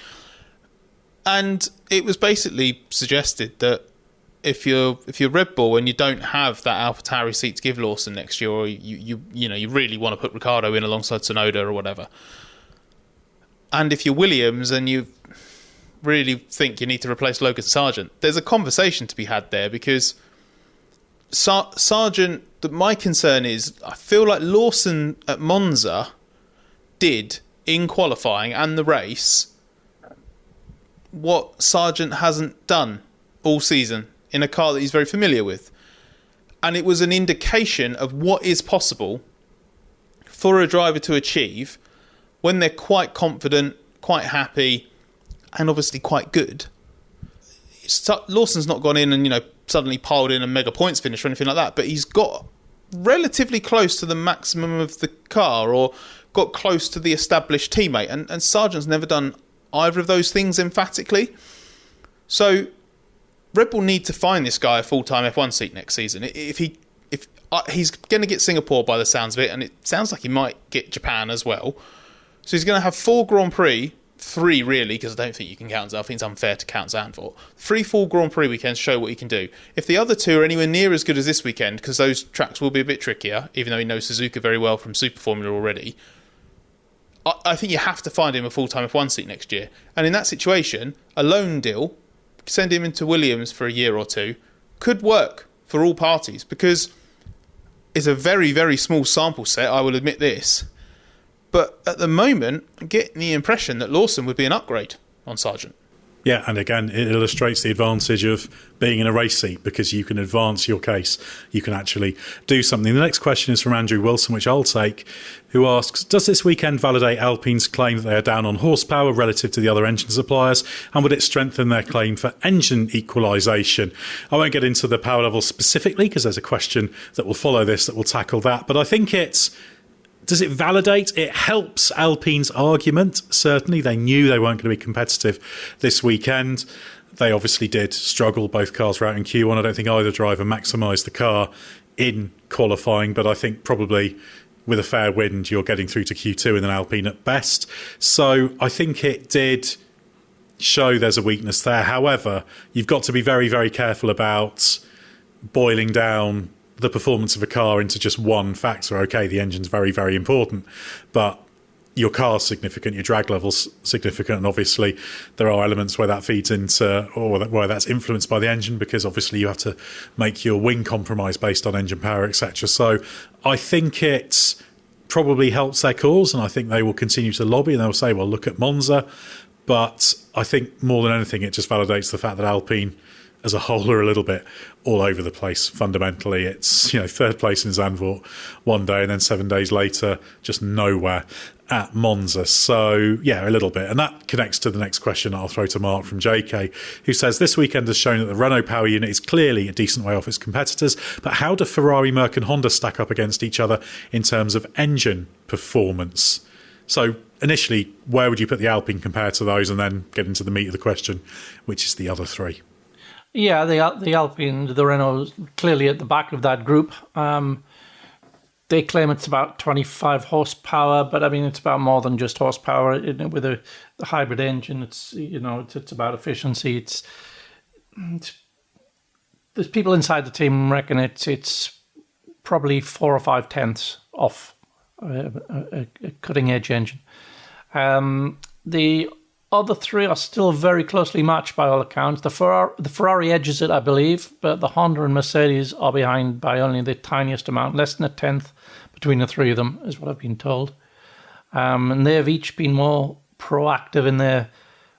And it was basically suggested that if you're Red Bull and you don't have that AlphaTauri seat to give Lawson next year, or you really want to put Ricciardo in alongside Tsunoda or whatever, and if you're Williams and you really think you need to replace Logan Sargent, there's a conversation to be had there, because Sargent, my concern is, I feel like Lawson at Monza did, in qualifying and the race, what Sargent hasn't done all season in a car that he's very familiar with. And it was an indication of what is possible for a driver to achieve when they're quite confident, quite happy, and obviously quite good. Lawson's not gone in and, suddenly piled in a mega points finish or anything like that, but he's got relatively close to the maximum of the car, or got close to the established teammate. And Sargent's never done either of those things emphatically. So Red Bull need to find this guy a full-time F1 seat next season. If he's going to get Singapore by the sounds of it, and it sounds like he might get Japan as well. So he's going to have 4 Grand Prix, 3 really, because I don't think you can count. I think it's unfair to count Zandvoort. 3 full Grand Prix weekends show what he can do. If the other 2 are anywhere near as good as this weekend, because those tracks will be a bit trickier, even though he knows Suzuka very well from Super Formula already, I think you have to find him a full-time F1 seat next year. And in that situation, a loan deal, send him into Williams for a year or 2, could work for all parties, because it's a very, very small sample set, I will admit this. But at the moment, I'm getting the impression that Lawson would be an upgrade on Sargent. Yeah, and again, it illustrates the advantage of being in a race seat, because you can advance your case. You can actually do something. The next question is from Andrew Wilson, which I'll take, who asks, does this weekend validate Alpine's claim that they are down on horsepower relative to the other engine suppliers, and would it strengthen their claim for engine equalisation? I won't get into the power level specifically, because there's a question that will follow this that will tackle that, but I think does it validate? It helps Alpine's argument. Certainly, they knew they weren't going to be competitive this weekend. They obviously did struggle. Both cars were out in Q1. I don't think either driver maximised the car in qualifying, but I think probably with a fair wind, you're getting through to Q2 in an Alpine at best. So I think it did show there's a weakness there. However, you've got to be very, very careful about boiling down the performance of a car into just one factor. Okay, the engine's very, very important, but your car's significant, your drag level's significant, and obviously there are elements where that feeds into, or where that's influenced by the engine, because obviously you have to make your wing compromise based on engine power, etc. So I think it probably helps their cause, and I think they will continue to lobby, and they'll say, well, look at Monza. But I think more than anything, it just validates the fact that Alpine as a whole are a little bit all over the place. Fundamentally, it's, third place in Zandvoort one day, and then 7 days later, just nowhere at Monza. So, yeah, a little bit. And that connects to the next question I'll throw to Mark from JK, who says, this weekend has shown that the Renault power unit is clearly a decent way off its competitors, but how do Ferrari, Merc and Honda stack up against each other in terms of engine performance? So, initially, where would you put the Alpine compared to those, and then get into the meat of the question, which is the other three? Yeah, the Alpine, the Renault, clearly at the back of that group. They claim it's about 25 horsepower, but I mean it's about more than just horsepower. With the hybrid engine, it's about efficiency. There's people inside the team reckon it's probably 4 or 5 tenths off a cutting edge engine. The other three are still very closely matched by all accounts. The Ferrari edges it, I believe, but the Honda and Mercedes are behind by only the tiniest amount, less than a tenth between the three of them, is what I've been told. And they have each been more proactive in their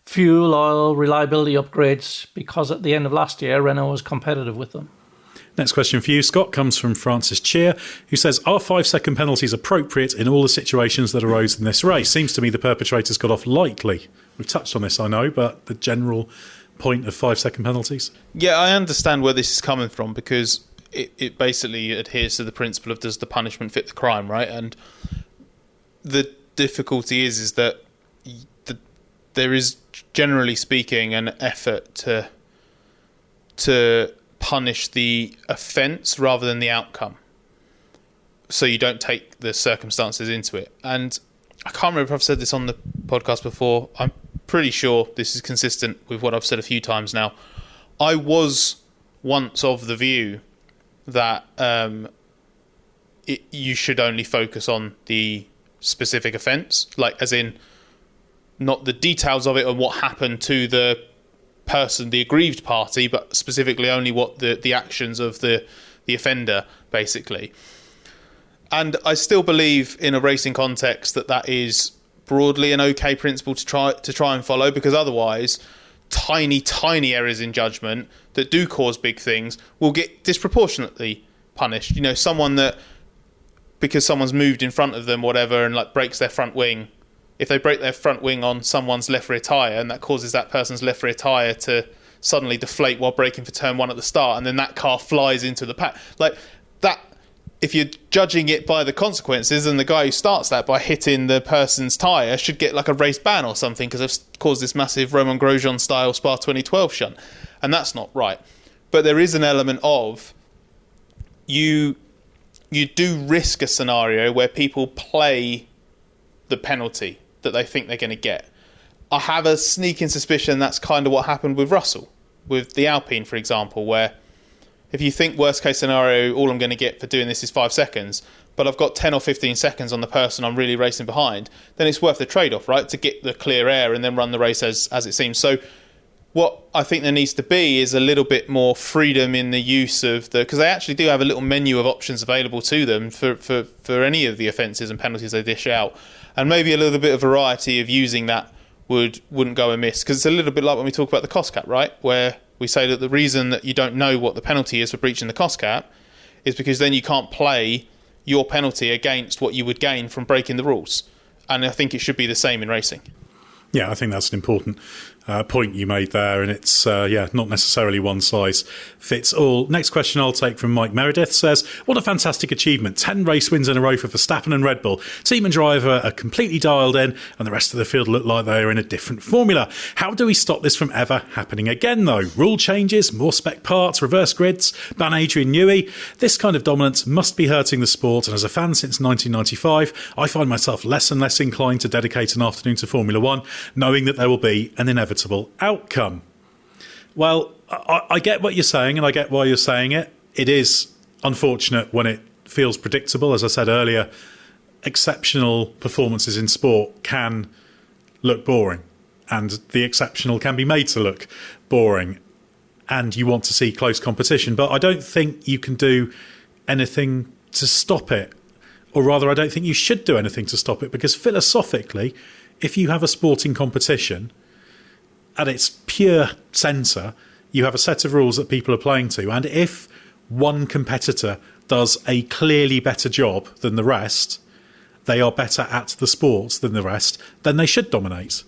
fuel, oil, reliability upgrades, because at the end of last year, Renault was competitive with them. Next question for you, Scott, comes from Francis Cheer, who says, are 5-second penalties appropriate in all the situations that arose in this race? Seems to me the perpetrators got off lightly. We've touched on this, I know, but the general point of 5-second penalties? Yeah, I understand where this is coming from, because it basically adheres to the principle of does the punishment fit the crime, right? And the difficulty is that there is, generally speaking, an effort to punish the offence rather than the outcome, so you don't take the circumstances into it. And I can't remember if I've said this on the podcast before. I'm pretty sure this is consistent with what I've said a few times now. I was once of the view that you should only focus on the specific offence, like as in not the details of it and what happened to the person, the aggrieved party, but specifically only what the actions of the offender, basically. And I still believe in a racing context that is broadly an okay principle to try and follow, because otherwise tiny errors in judgment that do cause big things will get disproportionately punished. Someone that, because someone's moved in front of them, whatever, and like breaks their front wing, if they break their front wing on someone's left rear tyre and that causes that person's left rear tyre to suddenly deflate while braking for turn 1 at the start, and then that car flies into the pack, like that, if you're judging it by the consequences, and the guy who starts that by hitting the person's tyre should get like a race ban or something because they've caused this massive Romain Grosjean style Spa 2012 shunt, and that's not right. But there is an element of you do risk a scenario where people play the penalty that they think they're going to get. I have a sneaking suspicion that's kind of what happened with Russell, with the Alpine, for example, where if you think worst case scenario, all I'm going to get for doing this is 5 seconds, but I've got 10 or 15 seconds on the person I'm really racing behind, then it's worth the trade-off, right? To get the clear air and then run the race as it seems. So what I think there needs to be is a little bit more freedom in the use of because they actually do have a little menu of options available to them for any of the offences and penalties they dish out. And maybe a little bit of variety of using that wouldn't go amiss, because it's a little bit like when we talk about the cost cap, right? Where we say that the reason that you don't know what the penalty is for breaching the cost cap is because then you can't play your penalty against what you would gain from breaking the rules. And I think it should be the same in racing. Yeah, I think that's an important point you made there, and it's not necessarily one size fits all. Next question I'll take from Mike Meredith says, what a fantastic achievement. 10 race wins in a row for Verstappen and Red Bull. Team and driver are completely dialed in, and the rest of the field look like they are in a different formula. How do we stop this from ever happening again, though? Rule changes, more spec parts, reverse grids, ban Adrian Newey. This kind of dominance must be hurting the sport, and as a fan since 1995, I find myself less and less inclined to dedicate an afternoon to Formula One, knowing that there will be an inevitable outcome. Well, I get what you're saying, and I get why you're saying it. It is unfortunate when it feels predictable. As I said earlier, exceptional performances in sport can look boring, and the exceptional can be made to look boring, and you want to see close competition. But I don't think you can do anything to stop it, or rather I don't think you should do anything to stop it, because philosophically, if you have a sporting competition at its pure centre, you have a set of rules that people are playing to, and if one competitor does a clearly better job than the rest, they are better at the sport than the rest, then they should dominate.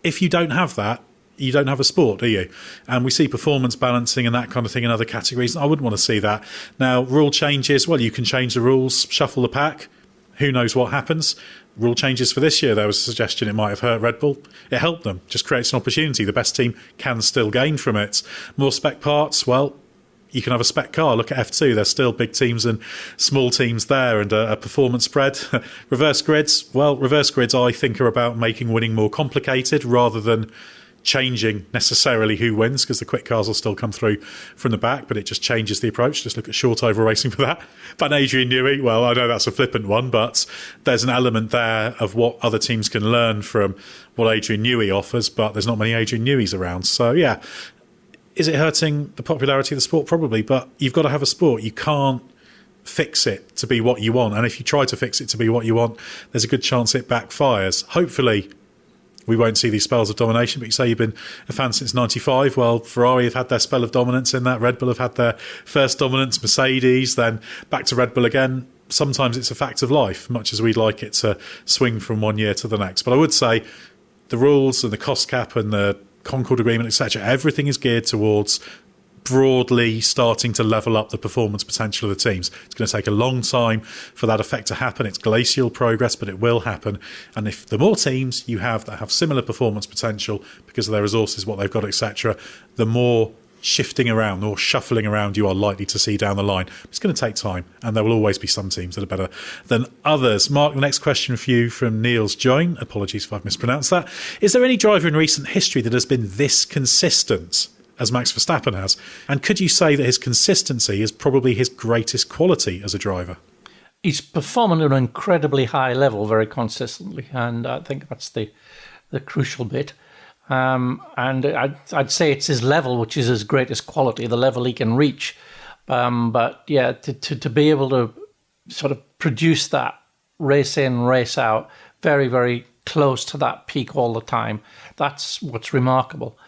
If you don't have that, you don't have a sport, do you? And we see performance balancing and that kind of thing in other categories. I wouldn't want to see that. Now, rule changes, well, you can change the rules, shuffle the pack. Who knows what happens? Rule changes for this year, there was a suggestion it might have hurt Red Bull. It helped them, just creates an opportunity. The best team can still gain from it. More spec parts, well, you can have a spec car. Look at F2. There's still big teams and small teams there, and a performance spread. Reverse grids. Well, reverse grids, I think, are about making winning more complicated rather than changing necessarily who wins, because the quick cars will still come through from the back, but it just changes the approach. Just look at short oval racing for that. But Adrian Newey, well, I know that's a flippant one, but there's an element there of what other teams can learn from what Adrian Newey offers, but there's not many Adrian Neweys around. So, yeah. Is it hurting the popularity of the sport? Probably, but you've got to have a sport. You can't fix it to be what you want. And if you try to fix it to be what you want, there's a good chance it backfires. Hopefully, we won't see these spells of domination, but you say you've been a fan since 95. Well, Ferrari have had their spell of dominance in that. Red Bull have had their first dominance. Mercedes, then back to Red Bull again. Sometimes it's a fact of life, much as we'd like it to swing from one year to the next. But I would say the rules and the cost cap and the Concord Agreement, etc., everything is geared towards broadly starting to level up the performance potential of the teams. It's going to take a long time for that effect to happen. It's glacial progress, but it will happen. And if the more teams you have that have similar performance potential because of their resources, what they've got, etc., the more shifting around or shuffling around you are likely to see down the line. It's going to take time, and there will always be some teams that are better than others. Mark, the next question for you from Niels Join. Apologies if I've mispronounced that. Is there any driver in recent history that has been this consistent as Max Verstappen has? And could you say that his consistency is probably his greatest quality as a driver? He's performing at an incredibly high level very consistently, and I think that's the crucial bit. And I'd say it's his level, which is his greatest quality, the level he can reach. But yeah, to be able to sort of produce that race in, race out, very, very close to that peak all the time, that's what's remarkable.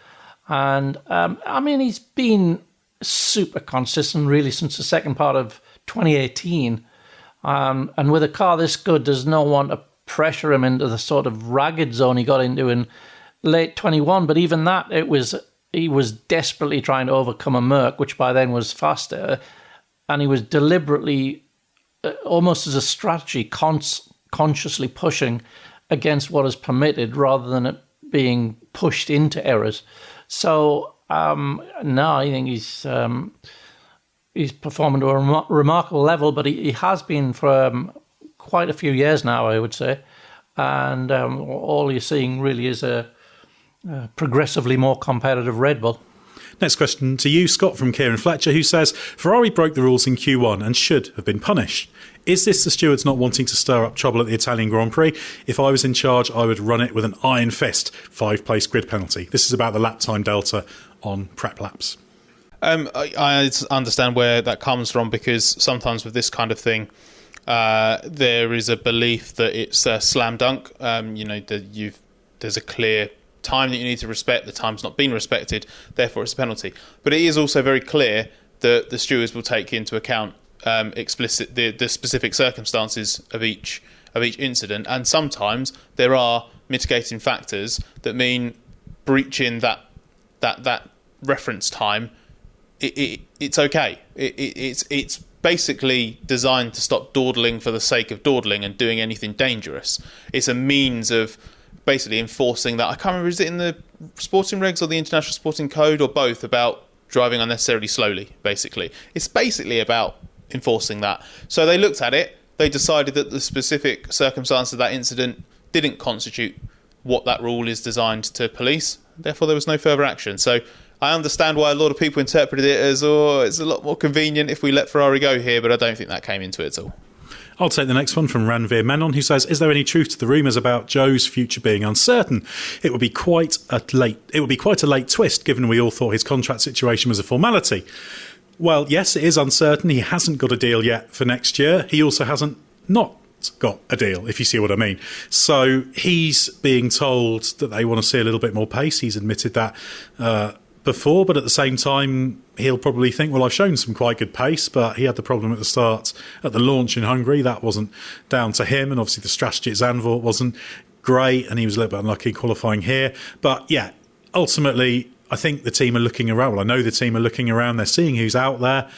And I mean, he's been super consistent really since the second part of 2018. And with a car this good, there's no one to pressure him into the sort of ragged zone he got into in late 21, but even that, he was desperately trying to overcome a Merc, which by then was faster, and he was deliberately, almost as a strategy, consciously pushing against what is permitted rather than it being pushed into errors. So no, I think he's performing to a remarkable level, but he has been for quite a few years now, I would say, and all you're seeing really is a progressively more competitive Red Bull. Next question to you, Scott, from Kieran Fletcher, who says, Ferrari broke the rules in Q1 and should have been punished. Is this the stewards not wanting to stir up trouble at the Italian Grand Prix? If I was in charge, I would run it with an iron fist, 5-place grid penalty. This is about the lap time delta on prep laps. I understand where that comes from, because sometimes with this kind of thing, there is a belief that it's a slam dunk. There's a clear time that you need to respect. The time's not been respected, therefore it's a penalty. But it is also very clear that the stewards will take into account the specific circumstances of each incident, and sometimes there are mitigating factors that mean breaching that reference time. It's okay. It's basically designed to stop dawdling for the sake of dawdling and doing anything dangerous. It's a means of basically enforcing that. I can't remember, is it in the sporting regs or the International Sporting Code or both, about driving unnecessarily slowly, basically. It's basically about enforcing that. So they looked at it, they decided that the specific circumstance of that incident didn't constitute what that rule is designed to police, therefore there was no further action. So I understand why a lot of people interpreted it as, it's a lot more convenient if we let Ferrari go here, but I don't think that came into it at all. I'll take the next one from Ranveer Menon, who says, is there any truth to the rumours about Zhou's future being uncertain? It would be quite a late twist, given we all thought his contract situation was a formality. Well, yes, it is uncertain. He hasn't got a deal yet for next year. He also hasn't not got a deal, if you see what I mean. So he's being told that they want to see a little bit more pace. He's admitted that before, but at the same time, he'll probably think, well, I've shown some quite good pace, but he had the problem at the start, at the launch in Hungary. That wasn't down to him, and obviously the strategy at Zandvoort wasn't great, and he was a little bit unlucky qualifying here. But yeah, ultimately, I think the team are looking around. Well, I know the team are looking around. They're seeing who's out there.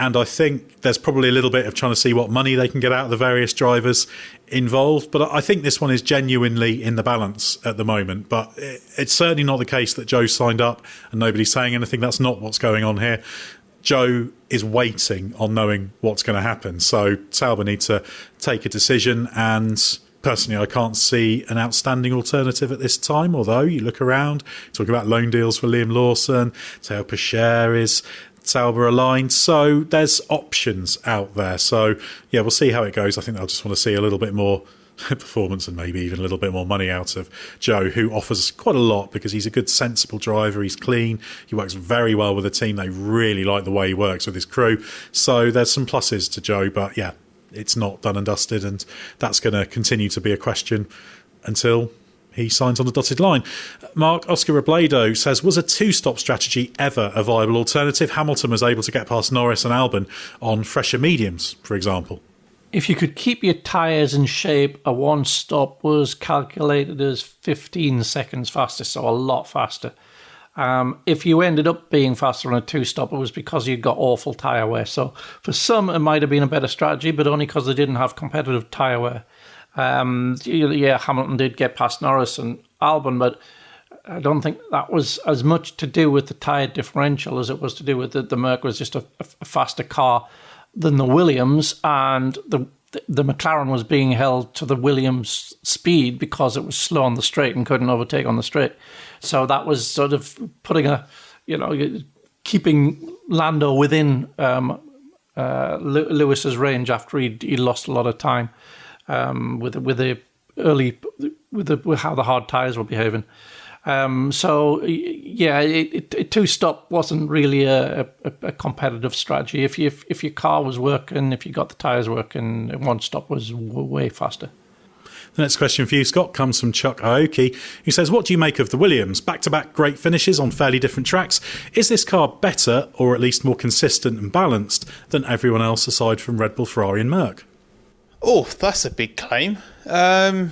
And I think there's probably a little bit of trying to see what money they can get out of the various drivers involved. But I think this one is genuinely in the balance at the moment. But it's certainly not the case that Zhou signed up and nobody's saying anything. That's not what's going on here. Zhou is waiting on knowing what's going to happen. So Sauber need to take a decision. And personally, I can't see an outstanding alternative at this time. Although you look around, talk about loan deals for Liam Lawson, Teo Pescher is Sauber aligned, so there's options out there. So yeah, we'll see how it goes. I think they'll just want to see a little bit more performance and maybe even a little bit more money out of Zhou, who offers quite a lot because he's a good, sensible driver. He's clean. He works very well with the team. They really like the way he works with his crew. So there's some pluses to Zhou, but yeah, it's not done and dusted, and that's going to continue to be a question until he signs on the dotted line. Mark Oscar Robledo says, was a two-stop strategy ever a viable alternative? Hamilton was able to get past Norris and Albon on fresher mediums, for example. If you could keep your tyres in shape, a one-stop was calculated as 15 seconds faster, so a lot faster. If you ended up being faster on a two-stop, it was because you got awful tyre wear. So for some, it might have been a better strategy, but only because they didn't have competitive tyre wear. Hamilton did get past Norris and Albon, but I don't think that was as much to do with the tyre differential as it was to do with the Merc was just a faster car than the Williams, and the McLaren was being held to the Williams speed because it was slow on the straight and couldn't overtake on the straight. So that was sort of keeping Lando within Lewis's range after he lost a lot of time. With how the hard tyres were behaving. Two-stop wasn't really a competitive strategy. If your car was working, if you got the tyres working, one-stop was way faster. The next question for you, Scott, comes from Chuck Aoki, who says, what do you make of the Williams? Back-to-back great finishes on fairly different tracks. Is this car better, or at least more consistent and balanced, than everyone else aside from Red Bull, Ferrari and Merc? Oh, that's a big claim. I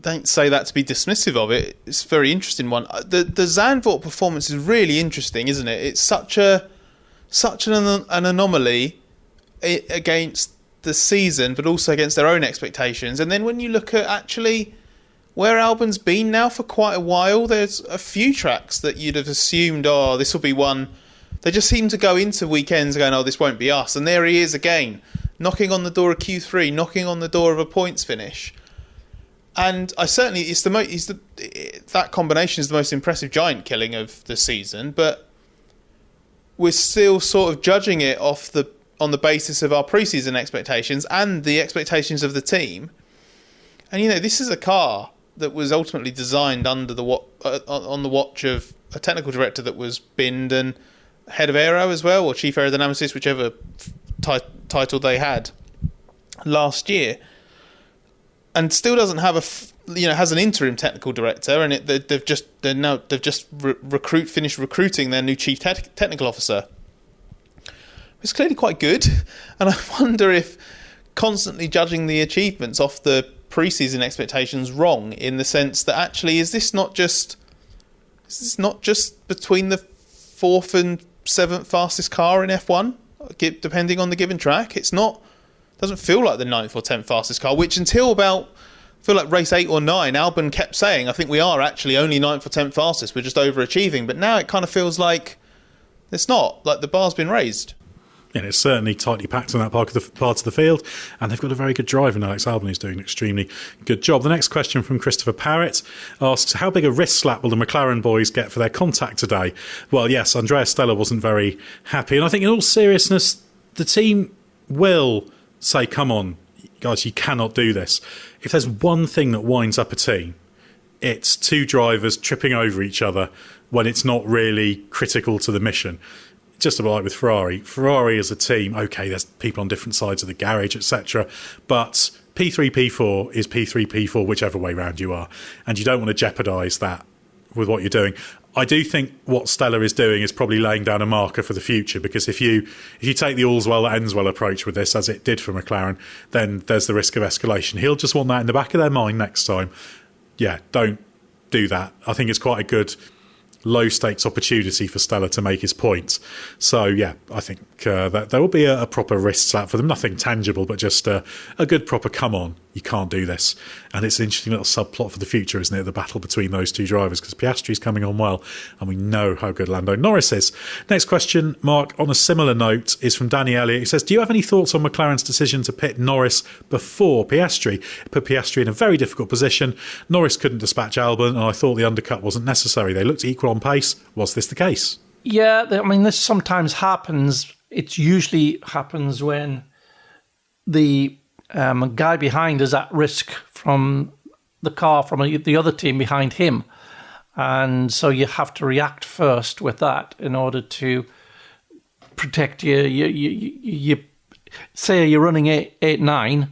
don't say that to be dismissive of it. It's a very interesting one. The Zandvoort performance is really interesting, isn't it? It's such an anomaly against the season, but also against their own expectations. And then when you look at actually where Albon's been now for quite a while, there's a few tracks that you'd have assumed, this will be one. They just seem to go into weekends going, this won't be us. And there he is again, knocking on the door of Q3, knocking on the door of a points finish. And that combination is the most impressive giant killing of the season, but we're still sort of judging it on the basis of our pre-season expectations and the expectations of the team. And this is a car that was ultimately designed on the watch of a technical director that was binned and head of aero as well, or chief aerodynamicist, whichever title they had last year, and still doesn't have has an interim technical director, and they've just finished recruiting their new chief technical officer. It's clearly quite good, and I wonder if constantly judging the achievements off the pre-season expectations wrong, in the sense that actually is this not just between the 4th and 7th fastest car in F1, depending on the given track. Doesn't feel like the 9th or 10th fastest car, which until about, I feel like race 8 or 9, Albon kept saying, I think we are actually only 9th or 10th fastest, we're just overachieving. But now it kind of feels like it's not, like the bar's been raised. it's certainly tightly packed on that part of the field, and they've got a very good driver in Alex Albon who's doing an extremely good job. The next question from Christopher Parrott asks, how big a wrist slap will the McLaren boys get for their contact today? Well, yes, Andrea Stella wasn't very happy, and I think in all seriousness, the team will say, come on, guys, you cannot do this. If there's one thing that winds up a team, it's two drivers tripping over each other when it's not really critical to the mission. Just about like with Ferrari. Ferrari as a team, okay, there's people on different sides of the garage, etc. But P3, P4 is P3, P4, whichever way round you are. And you don't want to jeopardise that with what you're doing. I do think what Stella is doing is probably laying down a marker for the future, because if you take the all's well that ends well approach with this, as it did for McLaren, then there's the risk of escalation. He'll just want that in the back of their mind next time. Yeah, don't do that. I think it's quite a good low-stakes opportunity for Stella to make his point. So, yeah, I think that there will be a proper wrist slap for them. Nothing tangible, but just a good proper, come on, you can't do this. And it's an interesting little subplot for the future, isn't it, the battle between those two drivers, because Piastri's coming on well, and we know how good Lando Norris is. Next question, Mark, on a similar note, is from Danny Elliott. He says, do you have any thoughts on McLaren's decision to pit Norris before Piastri? It put Piastri in a very difficult position. Norris couldn't dispatch Albon, and I thought the undercut wasn't necessary. They looked equal on pace. Was this the case? Yeah, I mean, this sometimes happens. It usually happens when the guy behind is at risk from the car from the other team behind him. And so you have to react first with that in order to protect you. Say you're running 8-9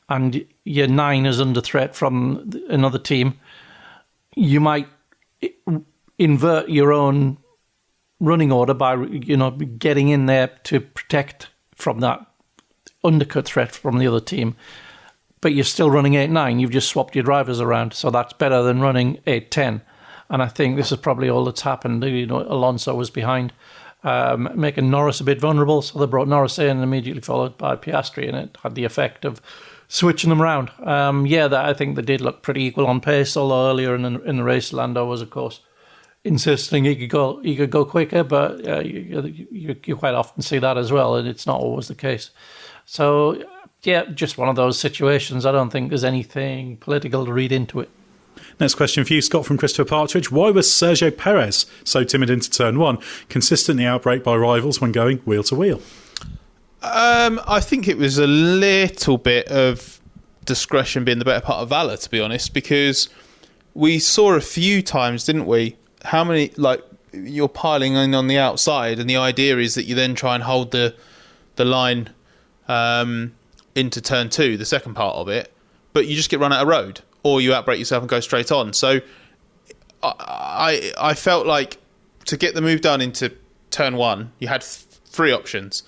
and your 9 is under threat from another team. You might invert your own running order by getting in there to protect from that undercut threat from the other team, but you're still running 8-9. You've just swapped your drivers around, so that's better than running 8-10. And I think this is probably all that's happened. Alonso was behind, making Norris a bit vulnerable, so they brought Norris in and immediately followed by Piastri, and it had the effect of switching them around. I think they did look pretty equal on pace, although earlier in the race, Lando was, of course, insisting he could go quicker, but you quite often see that as well, and it's not always the case. So, yeah, just one of those situations. I don't think there's anything political to read into it. Next question for you, Scott, from Christopher Partridge. Why was Sergio Perez so timid into turn one, consistently outbrake by rivals when going wheel to wheel? I think it was a little bit of discretion being the better part of valour, to be honest, because we saw a few times, didn't we, how many, you're piling in on the outside, and the idea is that you then try and hold the line into turn two, the second part of it, but you just get run out of road, or you outbrake yourself and go straight on. So I felt like to get the move done into turn one, you had three options.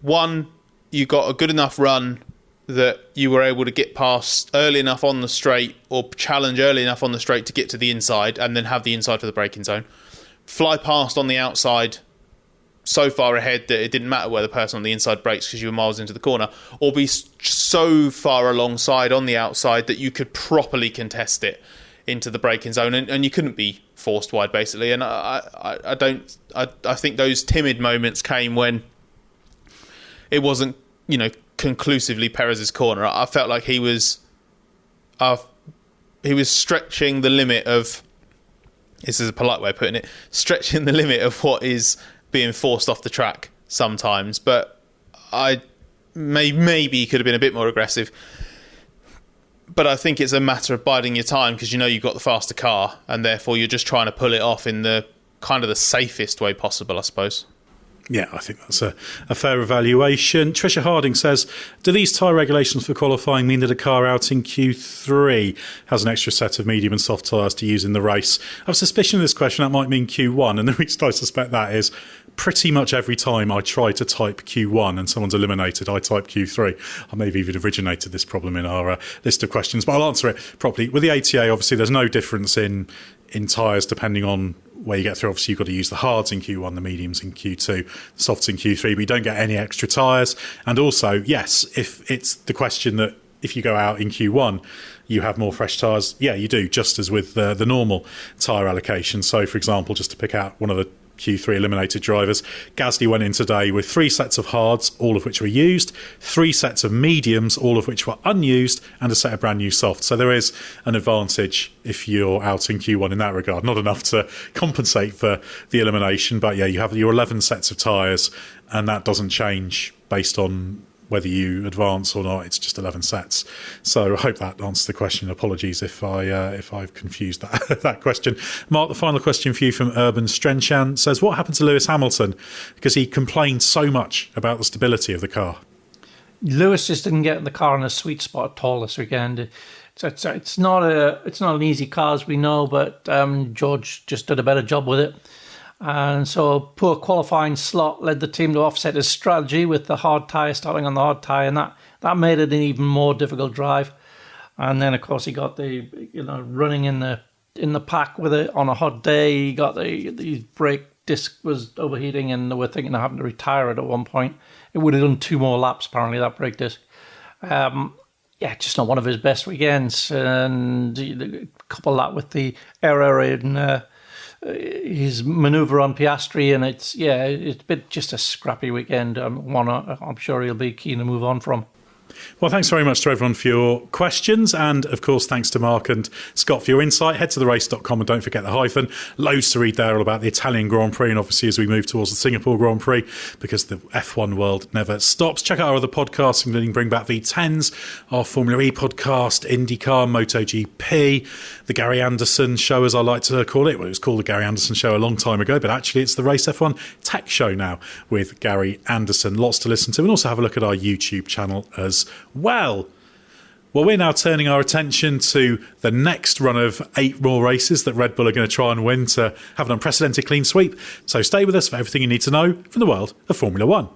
One, you got a good enough run that you were able to get past early enough on the straight, or challenge early enough on the straight to get to the inside, and then have the inside for the braking zone. Fly past on the outside so far ahead that it didn't matter where the person on the inside brakes because you were miles into the corner, or be so far alongside on the outside that you could properly contest it into the braking zone, and you couldn't be forced wide, basically. And I think those timid moments came when it wasn't, conclusively Perez's corner. I felt like he was stretching the limit of, this is a polite way of putting it, stretching the limit of what is being forced off the track sometimes. But I maybe could have been a bit more aggressive. But I think it's a matter of biding your time, because you've got the faster car, and therefore you're just trying to pull it off in the kind of the safest way possible, I suppose. Yeah, I think that's a fair evaluation. Tricia Harding says, do these tyre regulations for qualifying mean that a car out in Q3 has an extra set of medium and soft tyres to use in the race? I have a suspicion of this question that might mean Q1, and the reason I suspect that is pretty much every time I try to type Q1 and someone's eliminated, I type Q3. I may have even originated this problem in our list of questions, but I'll answer it properly. With the ATA, obviously, there's no difference in tyres depending on where you get through. Obviously, you've got to use the hards in Q1, the mediums in Q2, the softs in Q3, but you don't get any extra tyres. And also, yes, if it's the question that if you go out in Q1, you have more fresh tyres, yeah, you do, just as with the normal tyre allocation. So, for example, just to pick out one of the Q3 eliminated drivers. Gasly went in today with 3 sets of hards, all of which were used, 3 sets of mediums, all of which were unused, and a set of brand new softs. So there is an advantage if you're out in Q1 in that regard. Not enough to compensate for the elimination, but yeah, you have your 11 sets of tyres, and that doesn't change based on whether you advance or not. It's just 11 sets. So I hope that answers the question. Apologies if I've confused that question. Mark, the final question for you from Urban Strenchan says, what happened to Lewis Hamilton? Because he complained so much about the stability of the car. Lewis just didn't get the car in a sweet spot at all this weekend. It's not an easy car, as we know, but George just did a better job with it. And so a poor qualifying slot led the team to offset his strategy with the hard tyre, starting on the hard tyre, and that made it an even more difficult drive. And then, of course, he got the running in the pack with it on a hot day. He got the brake disc was overheating, and they were thinking of having to retire it at one point. It would have done 2 more laps, apparently, that brake disc. Just not one of his best weekends, and couple that with the error in his manoeuvre on Piastri, and it's been just a scrappy weekend. One I'm sure he'll be keen to move on from. Well, thanks very much to everyone for your questions. And, of course, thanks to Mark and Scott for your insight. Head to therace.com and don't forget the hyphen. Loads to read there all about the Italian Grand Prix and, obviously, as we move towards the Singapore Grand Prix, because the F1 world never stops. Check out our other podcasts, including Bring Back V10s, our Formula E podcast, IndyCar, MotoGP, the Gary Anderson Show, as I like to call it. Well, it was called the Gary Anderson Show a long time ago, but actually it's the Race F1 Tech Show now with Gary Anderson. Lots to listen to, and also have a look at our YouTube channel as well. Well, we're now turning our attention to the next run of 8 more races that Red Bull are going to try and win to have an unprecedented clean sweep. So stay with us for everything you need to know from the world of Formula One.